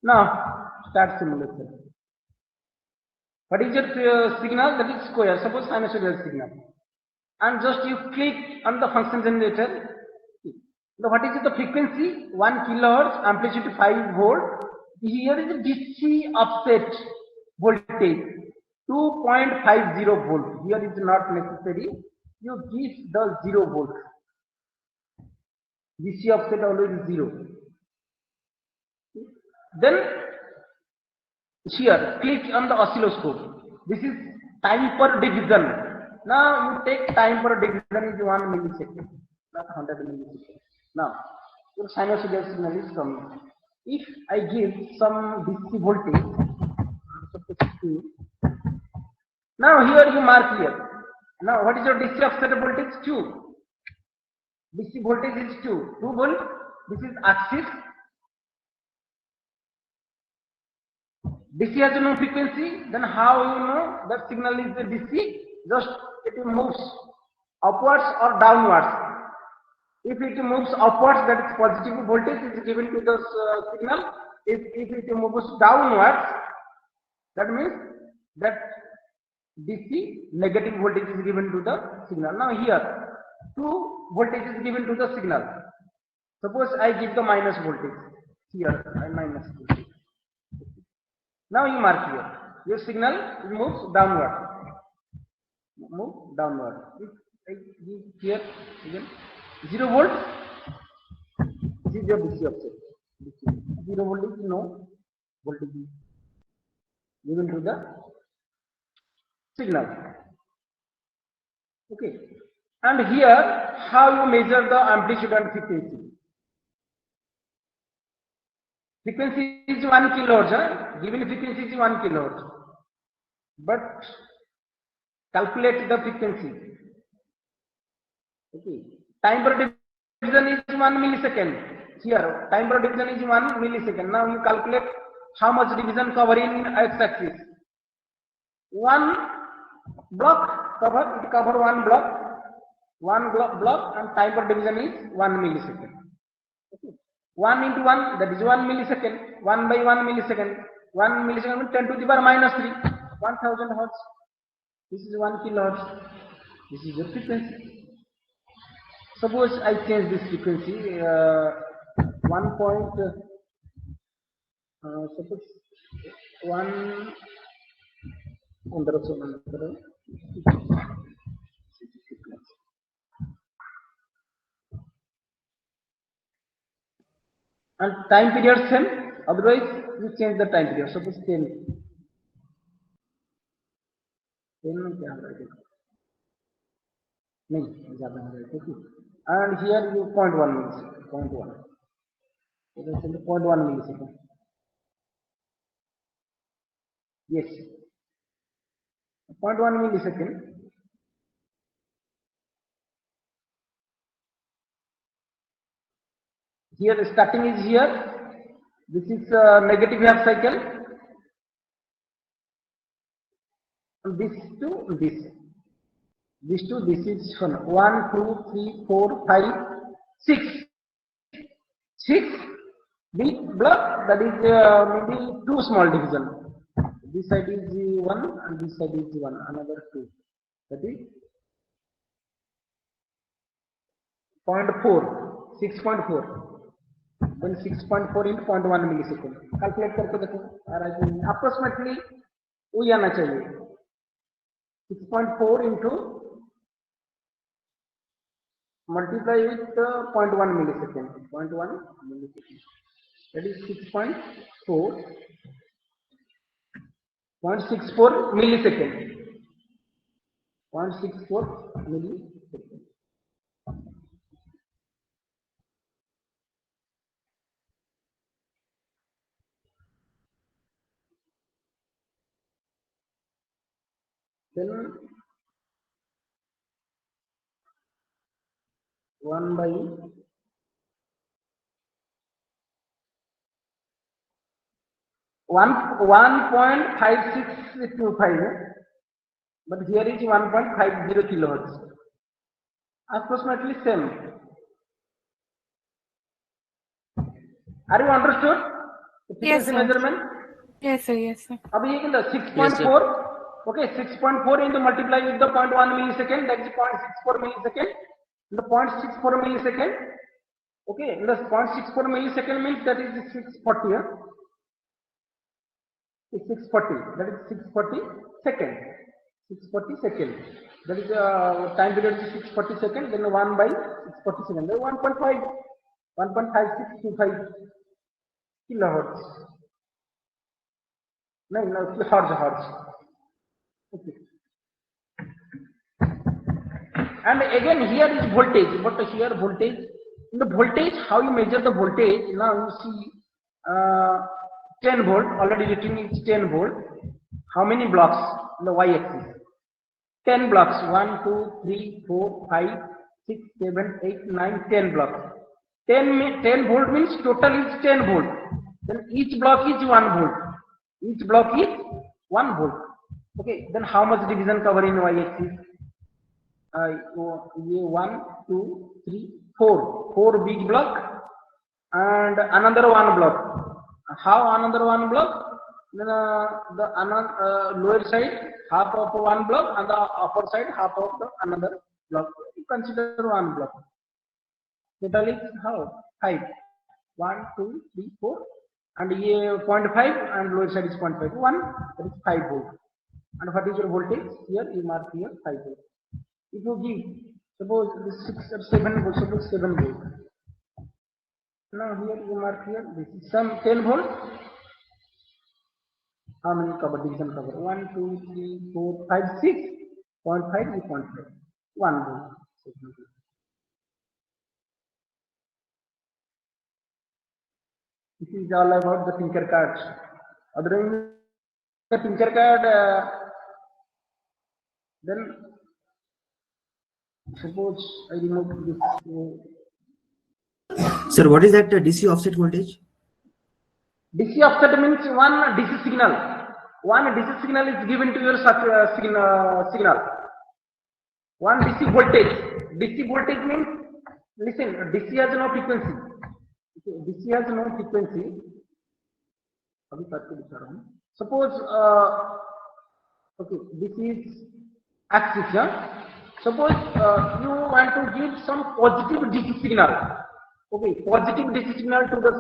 Now start simulation. What is your signal? That is square. Suppose sinusoidal signal, and just you click on the function generator. Now what is the frequency? 1 kilohertz, amplitude 5 volt. Here is a DC offset voltage 2.50 volt. Here is not necessary. You give the 0 volt. DC offset always 0. Then here click on the oscilloscope. This is time per division. Now you take time per division is 1 millisecond, not 100 milliseconds. Now your sinusoidal signal is coming. If I give some DC voltage, now here you mark here. Now what is your DC offset voltage? 2. DC voltage is 2 volt. This is axis. DC has no frequency. Then how you know that signal is the DC? Just it moves upwards or downwards. If it moves upwards, that is positive voltage is given to the signal. If it moves downwards, that means that DC negative voltage is given to the signal. Now here 2 voltage is given to the signal. Suppose I give the minus voltage here, I minus voltage. Now you mark here. Your signal moves downward. Move downward. If I give here again 0 volt, this is your DC offset. 0 volt is no voltage given to the signal. Okay. And here, how you measure the amplitude and frequency? Frequency is 1 kilohertz. Given frequency is 1 kilohertz. But calculate the frequency. Okay. Time per division is 1 millisecond. Here, time per division is 1 millisecond. Now you calculate how much division cover in x-axis. One block cover, it cover one block, and time per division is 1 millisecond. Okay. 1 into 1, that is 1 millisecond. 1 by 1 millisecond. 1 millisecond means 10 to the power minus 3. 1000 hertz. This is 1 kilohertz. This is the frequency. Suppose I change this frequency. Suppose 1. And time period same, otherwise you change the time period. Suppose 10. 10 and here you 0.1 millisecond. 0.1. So that's 0.1 millisecond. Yes. 0.1 millisecond. Here the starting is here. This is negative half cycle. And this to this. This to this is 1, 2, 3, 4, 5, 6. 6 big block, that is maybe 2 small division. This side is 1 and this side is 1, another 2. That is 0.4, 6.4. Then 6.4 into 0.1 millisecond. Calculate करके देखो. Approximately वही आना चाहिए. 6.4 into multiply with 0.1 millisecond. 0.1 millisecond. That is 6.4. 0.64 millisecond. 0.64 millisecond. then 1 by 1.5625, but here is 1.50 kilohertz. Approximately same. Are you understood? The Yes, frequency sir. measurement. Yes, sir. Yes, sir. Abhi ye kinda Yes, sir. 6.4. Okay, 6.4 into multiply with the 0.1 millisecond, that is 0.64 millisecond. The 0.64 millisecond. Okay, the 0.64 millisecond means that is 640. It's 640. That is 640 second. 640 second. That is time period is 640 second. Then 1 by 640 second. Then 1.5, 1.5625 kilohertz. No, hertz. Okay. And again here is voltage. But here voltage. In the voltage, how you measure the voltage? Now you see 10 volt. Already written is 10 volt. How many blocks in the y-axis? 10 blocks. 1, 2, 3, 4, 5, 6, 7, 8, 9, 10 blocks. 10 volt means total is 10 volt. Then each block is 1 volt. Each block is 1 volt. Okay. Then how much division cover in y-axis? 1, 2, 3, 4. 4 big block and another 1 block. How another 1 block? Then the lower side half of 1 block and the upper side half of the another block. You consider 1 block. Total is how? 5. 1, 2, 3, 4. And 0.5 and lower side is 0.5. 1, that is 5 volt. And what is your voltage? Here you mark here 5 volt. If you give, suppose this 6 or 7 volt, suppose 7 volt. Now here you mark here, this is some 10 volt. How many cover, division cover? 1, 2, 3, 4, 5, 6. 0.5 is 0.5. 1 volt. This is all about the pinker cards. Other than the pinker card, then suppose I remove this. Sir, what is that DC offset voltage? DC offset means one DC signal. One DC signal is given to your signal. One DC voltage. DC voltage means, listen, DC has no frequency. Okay, DC has no frequency. Suppose, okay, this is axis. Yeah? Suppose you want to give some positive DC signal. Okay, positive DC signal to the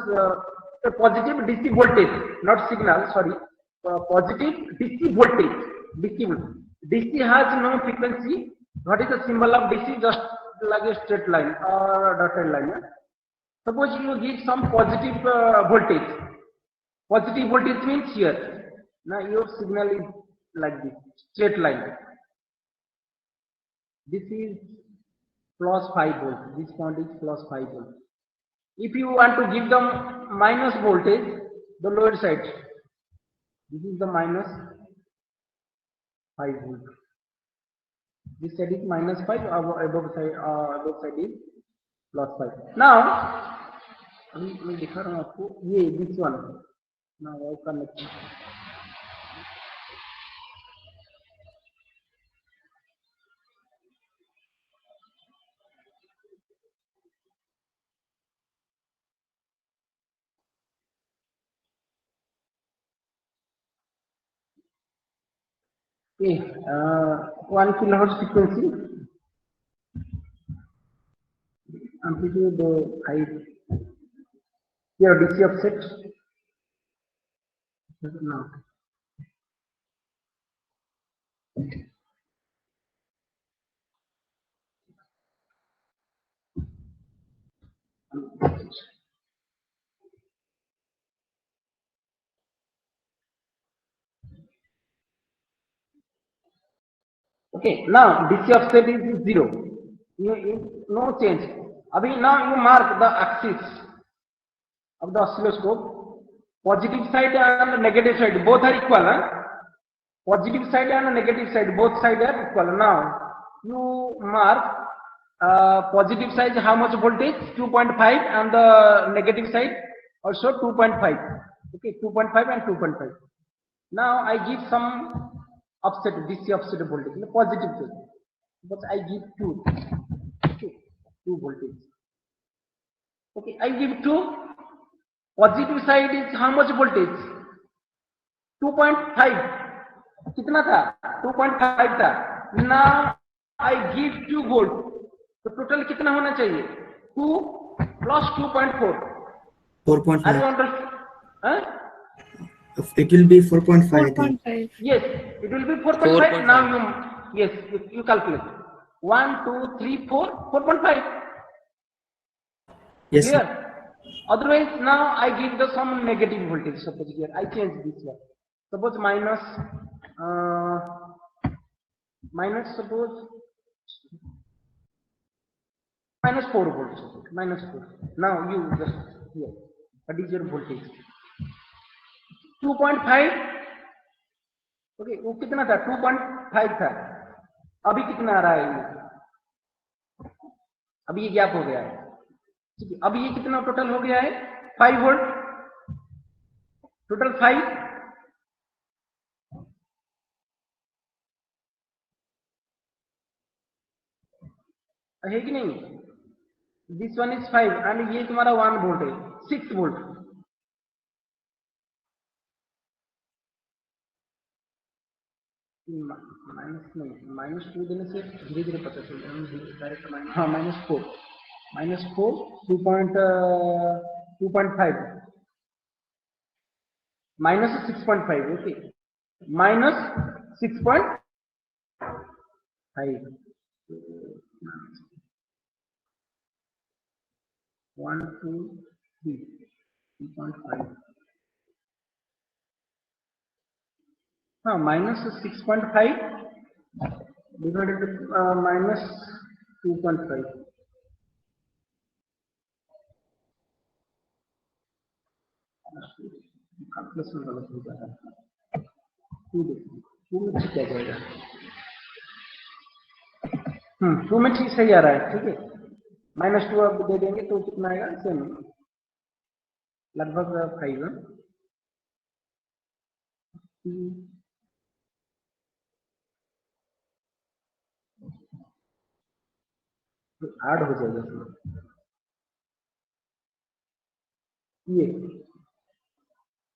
positive DC voltage, not signal, sorry. Positive DC voltage. DC has no frequency. What is the symbol of DC? Just like a straight line or a dotted line. Yeah? Suppose you give some positive voltage. Positive voltage means here. Now your signal is like this, straight line. This is plus 5 volt. This point is plus 5 volt. If you want to give them minus voltage, the lower side, this is the minus 5 volt. This side is minus 5, above side is plus 5. Now, मैं दिखा रहा हूँ आपको ये this one. Now I connect. Okay, 1 kilohertz frequency, amplitude height. Here DC offset. No. Okay, now DC offset is 0. No change. Abhi now you mark the axis of the oscilloscope. Positive side and negative side both are equal. Huh? positive side and negative side, both sides are equal. Now you mark positive side how much voltage, 2.5, and the negative side also 2.5. Okay, 2.5 and 2.5. Now I give some offset, DC offset voltage in the positive side, but I give 2. Okay, 2 voltage. Okay, I give 2. Positive side is how much voltage? 2.5. कितना था? 2.5 था. Now I give 2 volt. तो total कितना होना चाहिए? 2 plus 2.4. 4.5. Are you understand? Huh? It will be 4.5, I think. 4.5. Yes, it will be 4.5. 4.5. Now you calculate. 1, 2, 3, 4, 4.5. Yes, Clear? sir. Otherwise, now I give the some negative voltage. Suppose here I change this one. Suppose minus suppose minus 4 volts. Minus 4. Now you just here. What is your voltage? 2.5. Okay, वो कितना था? 2.5 था. अभी कितना आ रहा है ये? अभी ये गैप हो गया है. ठीक है, अभी ये कितना टोटल हो गया है? 5 वोल्ट. टोटल 5. है कि नहीं? दिस वन इज 5 एंड ये तुम्हारा 1 वोल्ट है. 6 वोल्ट. माइनस नहीं, -2 देने से धीरे धीरे पता चल जाएगा. डायरेक्ट माइनस, हाँ -4. -4 2.5 -6.5. ओके, -6.5. 1, 2, 3, 3.5. हाँ, -6.5 divided -2.5. कैलकुलेशन गलत हो जा रहा है. 2 में ठीक आ जाएगा. 2 में ठीक सही आ रहा है. ठीक है, -2 अब दे देंगे तो कितना आएगा? सेम, लगभग 5 है. तो ऐड हो जाएगा इसमें. ये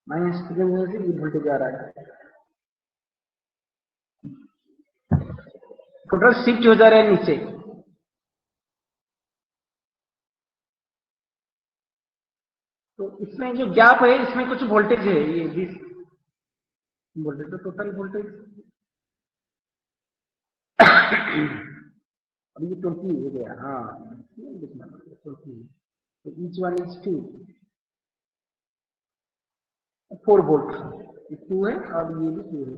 -3 से ये वोल्टेज आ रहा है. टोटल शिफ्ट हो जा रहा है नीचे. तो इसमें जो गैप है इसमें कुछ वोल्टेज है. ये 20 वोल्टेज तो टोटल वोल्टेज अब ये 20 हो गया. हाँ, लिखना 20. तो ईच वन इज 2. 4 वोल्ट. 2 है और ये भी 2 है.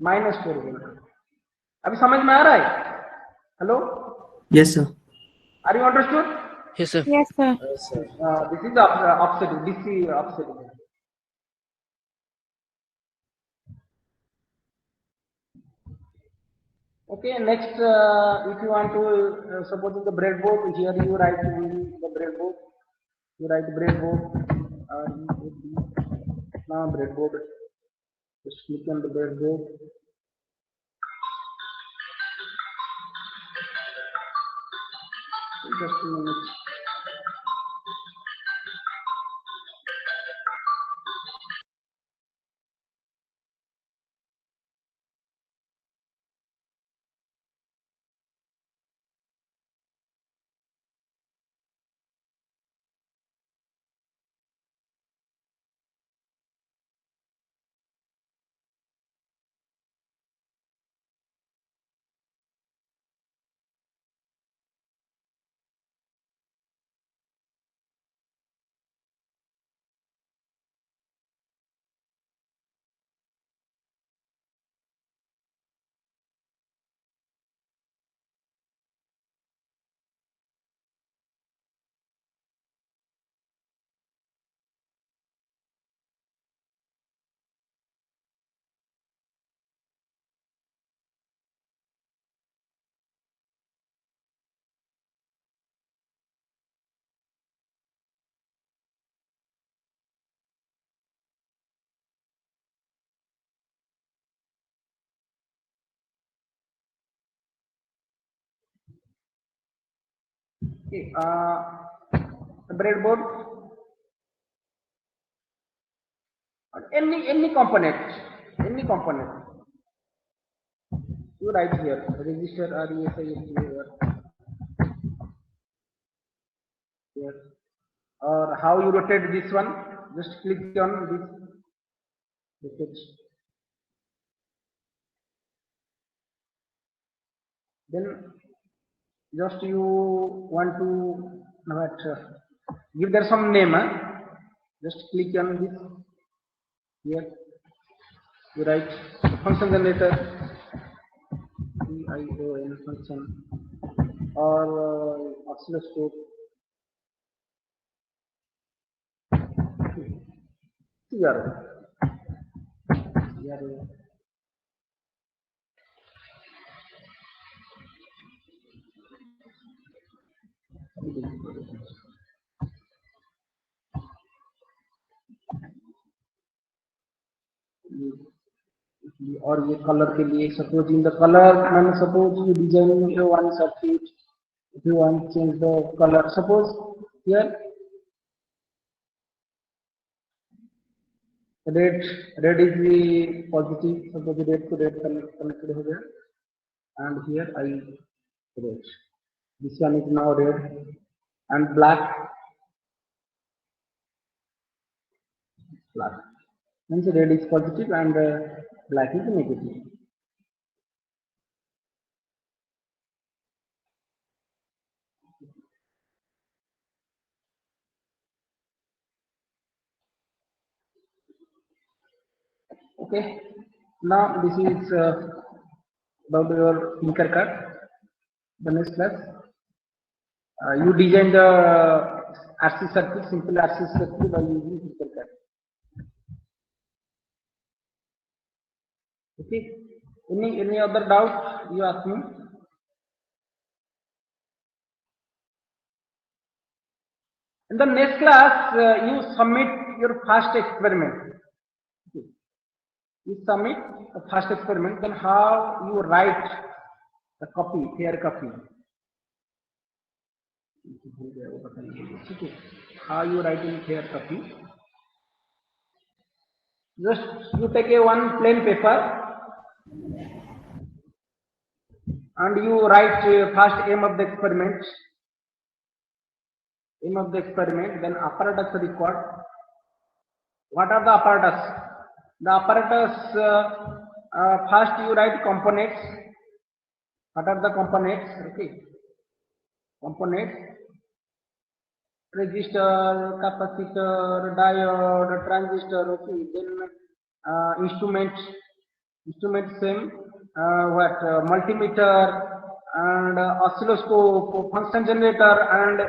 -4 वोल्ट. अभी समझ में आ रहा है? Hello, Yes, sir. Are you understood? Yes, sir. Yes, sir. This is offset, DC offset. Okay, next, if you want to suppose in the breadboard, here you write only the breadboard. You write breadboard. Now breadboard. Just click on the breadboard. Just a minute. Okay, the breadboard, or any component. You write here register RESI here, or how you rotate this one. Just click on this rotate. Then just you want to give there some name. Just click on this here. You write function generator, CION function, or oscilloscope. CRO. और ये colour के लिए suppose in the colour मैंने suppose you design one circuit. If you want to change the color, suppose here red is the positive, suppose red to red connected हो गया, and here I red, this one is now red, and black means red is positive and black is negative. Okay, now this is about your Tinker card. The next class, you design the RC circuit, simple RC circuit by using Tinker card. Okay, any other doubt you ask me? In the next class, you submit your first experiment. Okay. You submit the first experiment, then how you write the copy, fair copy. Okay. How you write in fair copy? Just you take a one plain paper and you write first aim of the experiment. Aim of the experiment, then apparatus required. What are the apparatus? The apparatus, first you write components. What are the components? Okay. Components, resistor, capacitor, diode, transistor. Okay. Then instrument same. Multimeter and oscilloscope, function generator, and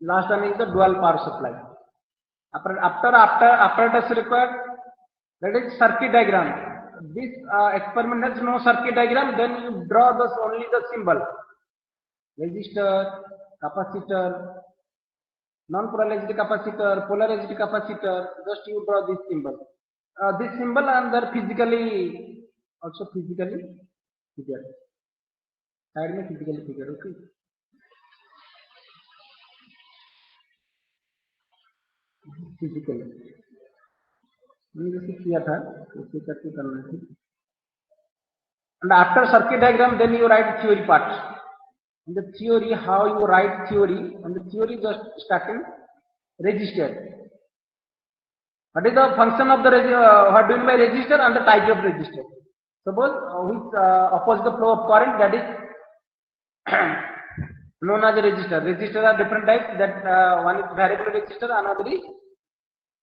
last one is the dual power supply. After apparatus required, that is circuit diagram. This experiment has no circuit diagram, then you draw only the symbol. Resistor, capacitor, non-polarized capacitor, polarized capacitor, just you draw this symbol. This symbol and they're physically figured. Side में physically figured, okay. Physically. मैंने जैसे किया था उसी करके करना है. And after circuit diagram, then you write theory part. In the theory, how you write theory, and the theory just starting resistor. What is the function of the what do you mean by resistor and the type of resistor? Suppose which oppose the flow of current, that is known as a resistor. Resistors are different types. That one is variable resistor, another is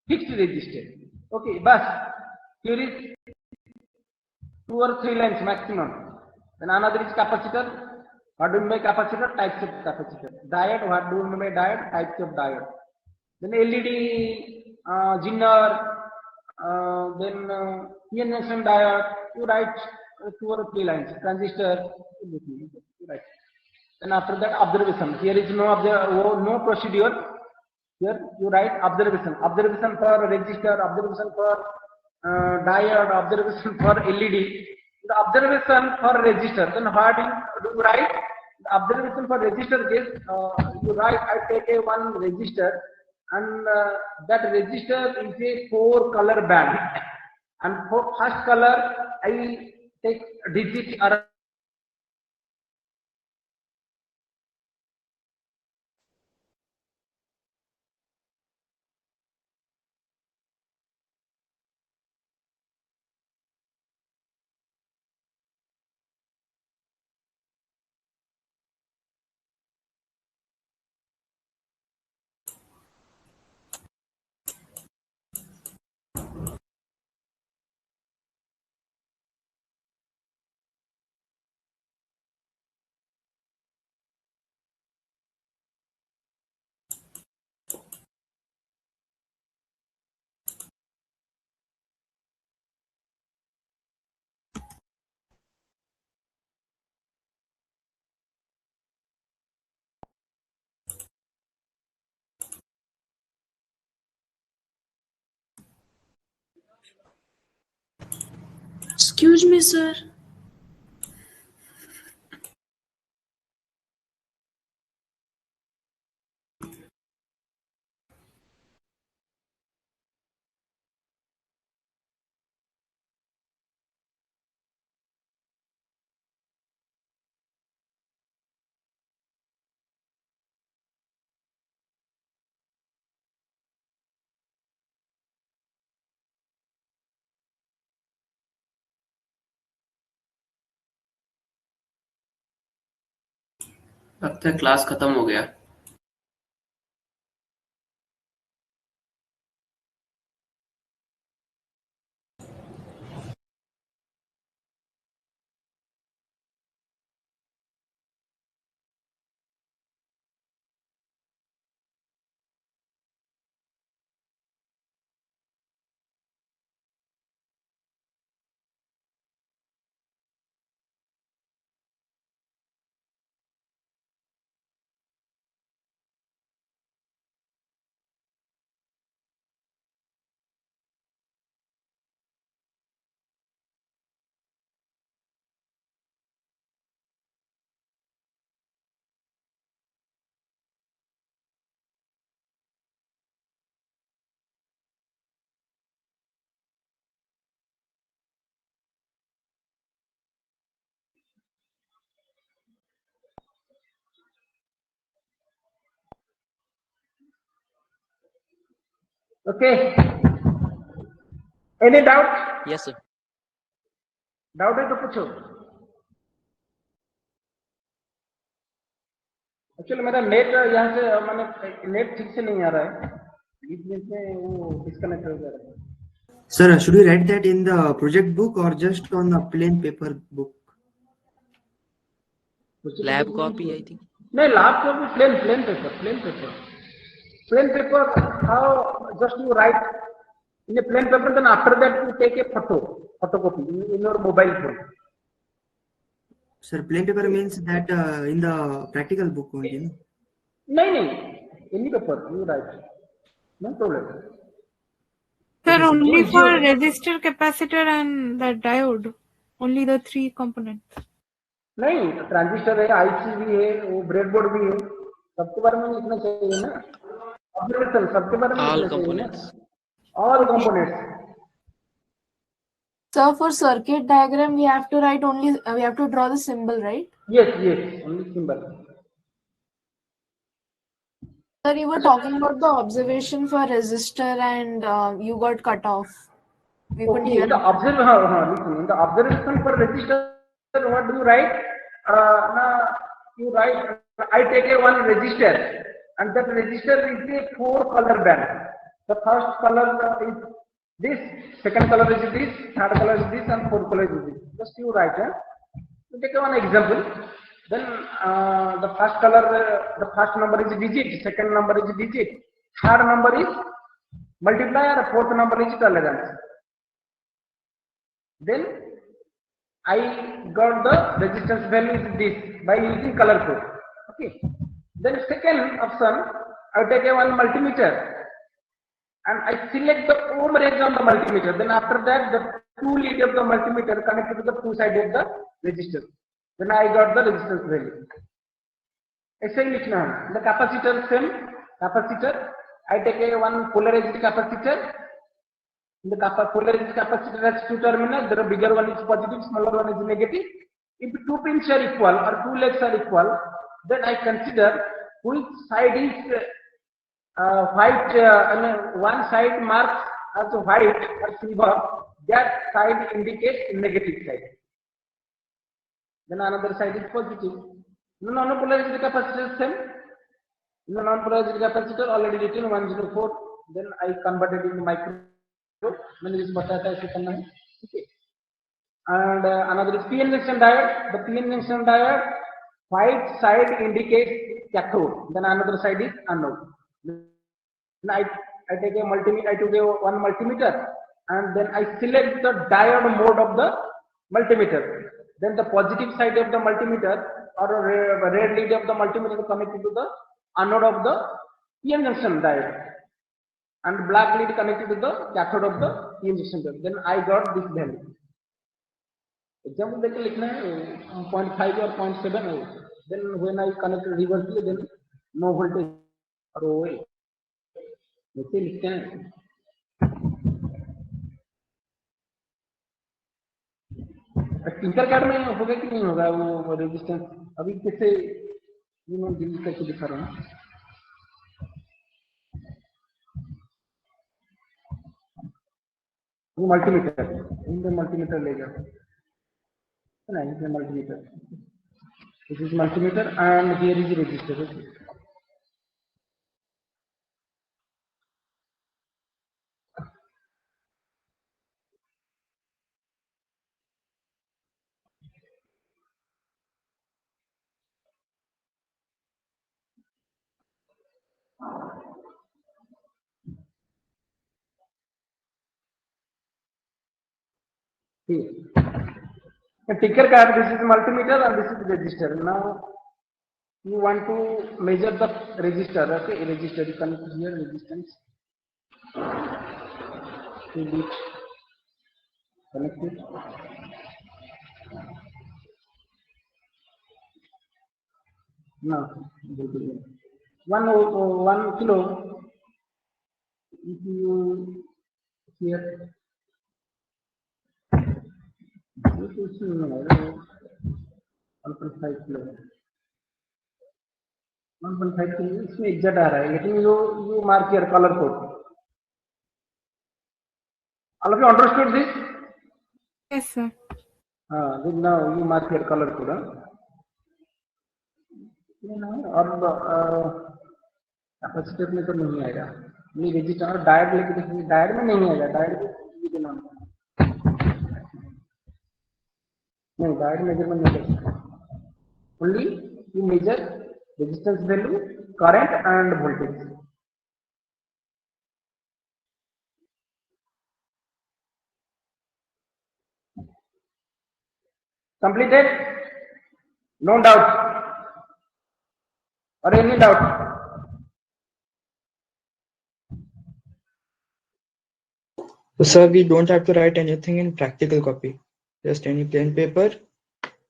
fixed resistor. Okay, but here is 2 or 3 lines maximum. Then another is capacitor. What do you mean by capacitor? Types of capacitor. Diode. What do you mean by diode? Types of diode. Then LED, Zinner, then PN diode. You write 2 or 3 lines. Transistor. You write. Then after that, observation. Here is no procedure. Here you write observation. Observation for resistor, observation for diode, observation for LED. The observation for resistor. Then what do you write? observation for register case, you write, I take a one register, and that register is a 4-color band, and for first color I take digit or Excuse me, sir. लगता है class खत्म हो गया। okay. Any doubt? Yes, sir. Doubt है तो पूछो। Actually मेरा net यहाँ से मैंने नेट ठीक से नहीं आ रहा है, बीच बीच में वो डिस्कनेक्ट हो जा रहा है। Sir, should we write that in the project book or just on a plain paper book? Lab copy, I think. नहीं, lab copy plain paper. How just you write in a plain paper, then after that you take a photocopy in your mobile phone. Sir, plain paper means that in the practical book only. No? नहीं, any paper you write, no problem. Sir, only Yes, for sure. resistor, capacitor and the diode. Only the 3 components. नहीं, transistor है, IC भी है, वो breadboard भी है, सबके बारे में लिखना चाहिए ना, ऑब्जर्वेशन सबके बारे में All लिखना चाहिए ना, components. All components. Sir, for circuit diagram, we have to write only, we have to draw the symbol, right? Yes, only symbol. Sir, you were talking about the observation for resistor and you got cut off. We couldn't Okay, hear in the it. listen, in the observation for resistor, what do you write? You write, I take a one resistor, and that resistor is a 4-color band. The first color is this, second color is this, third color is this, and fourth color is this. Just you write. You take one example. Then the first color, the first number is digit, second number is digit, third number is multiplier, fourth number is tolerance. Then I got the resistance value is this by using color code. Okay. Then second option, I take a one multimeter and I select the ohm range on the multimeter. Then after that, the two lead of the multimeter connected to the two sides of the resistor. Then I got the resistance value. ऐसे ही लिखना है. The capacitor same capacitor. I take a one polarized capacitor. The polarized capacitor has two terminals. The bigger one is positive, smaller one is negative. If two pins are equal or two legs are equal, then I consider which side is white. One side marks as white or silver. That side indicates negative side. Then another side is positive. Non-polarized capacitor is same. In the non-polarized capacitor already written 104. Then I converted into micro. मैंने इस बताया था ऐसे करना है. Okay. And another is PN junction diode. The PN junction diode, white side indicates cathode. Then another side is anode. Then I take a multimeter. I took one multimeter, and then I select the diode mode of the multimeter. Then the positive side of the multimeter or red lead of the multimeter connected to the anode of the PN junction diode, and black lead connected to the cathode of the PN junction diode. Then I got this value. Example देख के लिखना है 0.5 or 0.7. Then when I connect reversely, then no voltage or OA. ऐसे लिखते हैं. Tinker card में होगा कि नहीं होगा वो रेजिस्टेंस अभी कैसे डिलीट करके दिखा रहा हूँ. ये मल्टीमीटर ले जाओ. नहीं ये multimeter. This is multimeter and here is the resistor. The ticker card, this is multimeter and this is resistor. Now you want to measure the resistor. Okay, resistor, you connect here resistance to it, connect it. Now 1 kilo. If you here 1.5 kilo 1.5 kilo इसमें exact आ रहा है. लेकिन you mark your color code. All of you understood this? Yes, sir. Then now you mark your color code. और capacitor में तो नहीं आएगा. ये रेजिस्टर डायोड लेके देखिए. डायोड में नहीं आएगा. डायोड के नाम नहीं. डायोड मेजरमेंट नहीं करता. Only you measure resistance value, current and voltage. Completed? No doubt or any doubt? So, sir, we don't have to write anything in practical copy. Just any plain paper,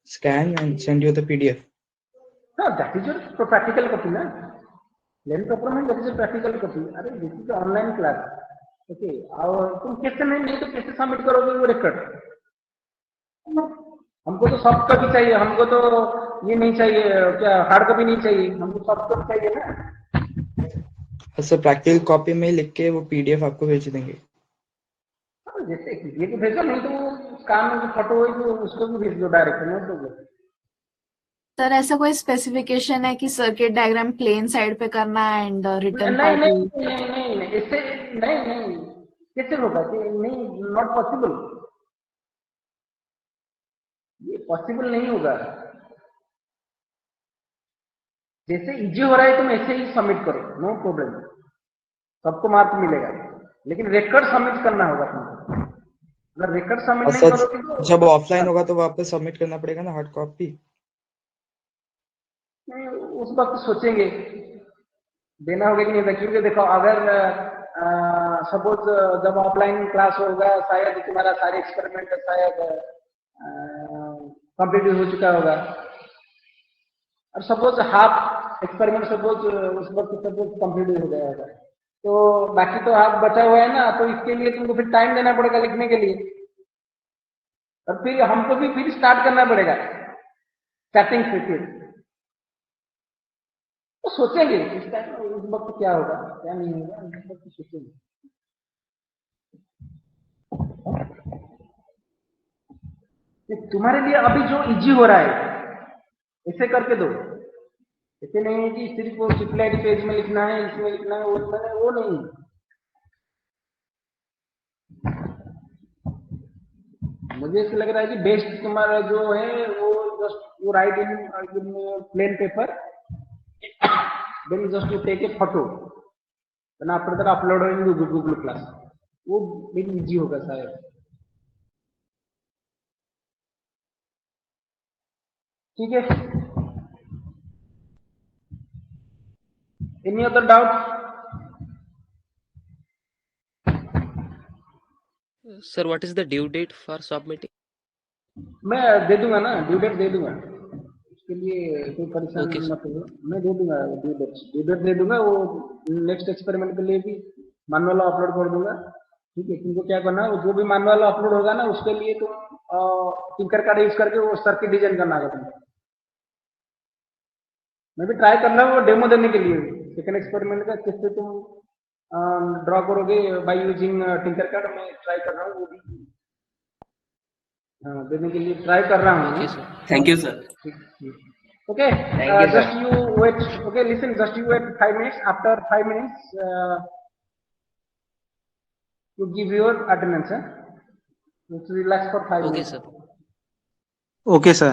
scan and send you the PDF. No, that is your practical copy, na? Plain paper में that is your practical copy. अरे this is online class. Okay, और तुम कैसे नहीं तो कैसे submit करोगे वो रिकॉर्ड? हमको तो सॉफ्ट कॉपी चाहिए. हमको तो ये नहीं चाहिए क्या हार्ड कॉपी नहीं चाहिए. हमको सॉफ्ट कॉपी चाहिए ना. सर प्रैक्टिकल कॉपी में लिख के वो PDF आपको भेज देंगे. जैसे ये तो भेजो. नहीं तो काम में जो फोटो है तो उसको भी भेज दो डायरेक्ट. नोट दोगे. सर ऐसा कोई स्पेसिफिकेशन है कि सर्किट डायग्राम प्लेन साइड पे करना है एंड रिटर्न नहीं ऐसे नहीं कैसे होगा कि नहीं. Not possible. ये पॉसिबल नहीं होगा. जैसे इजी हो रहा है तुम ऐसे ही सबमिट करो. No problem. सबको मार्क मिलेगा. लेकिन रिकॉर्ड सबमिट करना होगा तुमको. अगर रिकॉर्ड सबमिट नहीं करोगे तो जब ऑफलाइन होगा तो वापस सबमिट करना पड़ेगा ना हार्ड कॉपी. नहीं उस वक्त सोचेंगे देना होगा कि नहीं. क्योंकि देखो अगर सपोज जब ऑफलाइन क्लास होगा शायद तुम्हारा सारे एक्सपेरिमेंट शायद कंप्लीट हो चुका होगा. और सपोज हाफ एक्सपेरिमेंट सपोज उस वक्त सपोज कंप्लीट हो गया होगा, तो बाकी तो हाथ बचा हुआ है ना, तो इसके लिए तुमको फिर टाइम देना पड़ेगा लिखने के लिए, और फिर हमको भी फिर स्टार्ट करना पड़ेगा स्टार्टिंग से फिर। तो सोचेंगे इस टाइम उस वक्त क्या होगा क्या नहीं होगा, उस वक्त सोचेंगे। तुम्हारे लिए अभी जो इजी हो रहा है ऐसे करके दो, ऐसे नहीं है कि सिर्फ वो सिप्लाइड पेज में लिखना है, इसमें लिखना है, वो नहीं। मुझे ऐसा लग रहा है कि बेस्ट तुम्हारा जो है वो just you write in plain paper, then just you take a photo, then after that upload in Google class, वो बिल्कुल इजी होगा शायद। ठीक है, any other doubt? Sir, what is the due date for submitting? मैं दे दूंगा ना, due date दे दूंगा, उसके लिए कोई परेशानी Okay, sir. मत हो, मैं दे दूंगा ड्यू डेट दे दूंगा। वो नेक्स्ट एक्सपेरिमेंट के लिए भी मैनुअल अपलोड कर दूंगा। ठीक है, तुमको क्या करना है, जो भी मैनुअल अपलोड होगा ना उसके लिए तुम टिंकर कार्ड यूज करके वो सर्किट डिजाइन करना होगा तुमको। मैं भी ट्राई कर रहा हूँ वो डेमो देने के लिए, सेकंड एक्सपेरिमेंट का किससे तुम ड्रॉ करोगे बाय यूजिंग टिंकर कार्ड, मैं ट्राई कर रहा हूँ वो भी देने के लिए ट्राई कर रहा हूँ। Okay, sir. Thank you, sir. Okay, Thank you, sir. just you wait. Okay, listen, just you wait 5 minutes. After 5 minutes, you give your attendance. Just relax for 5 Okay, minutes. sir. Okay, sir.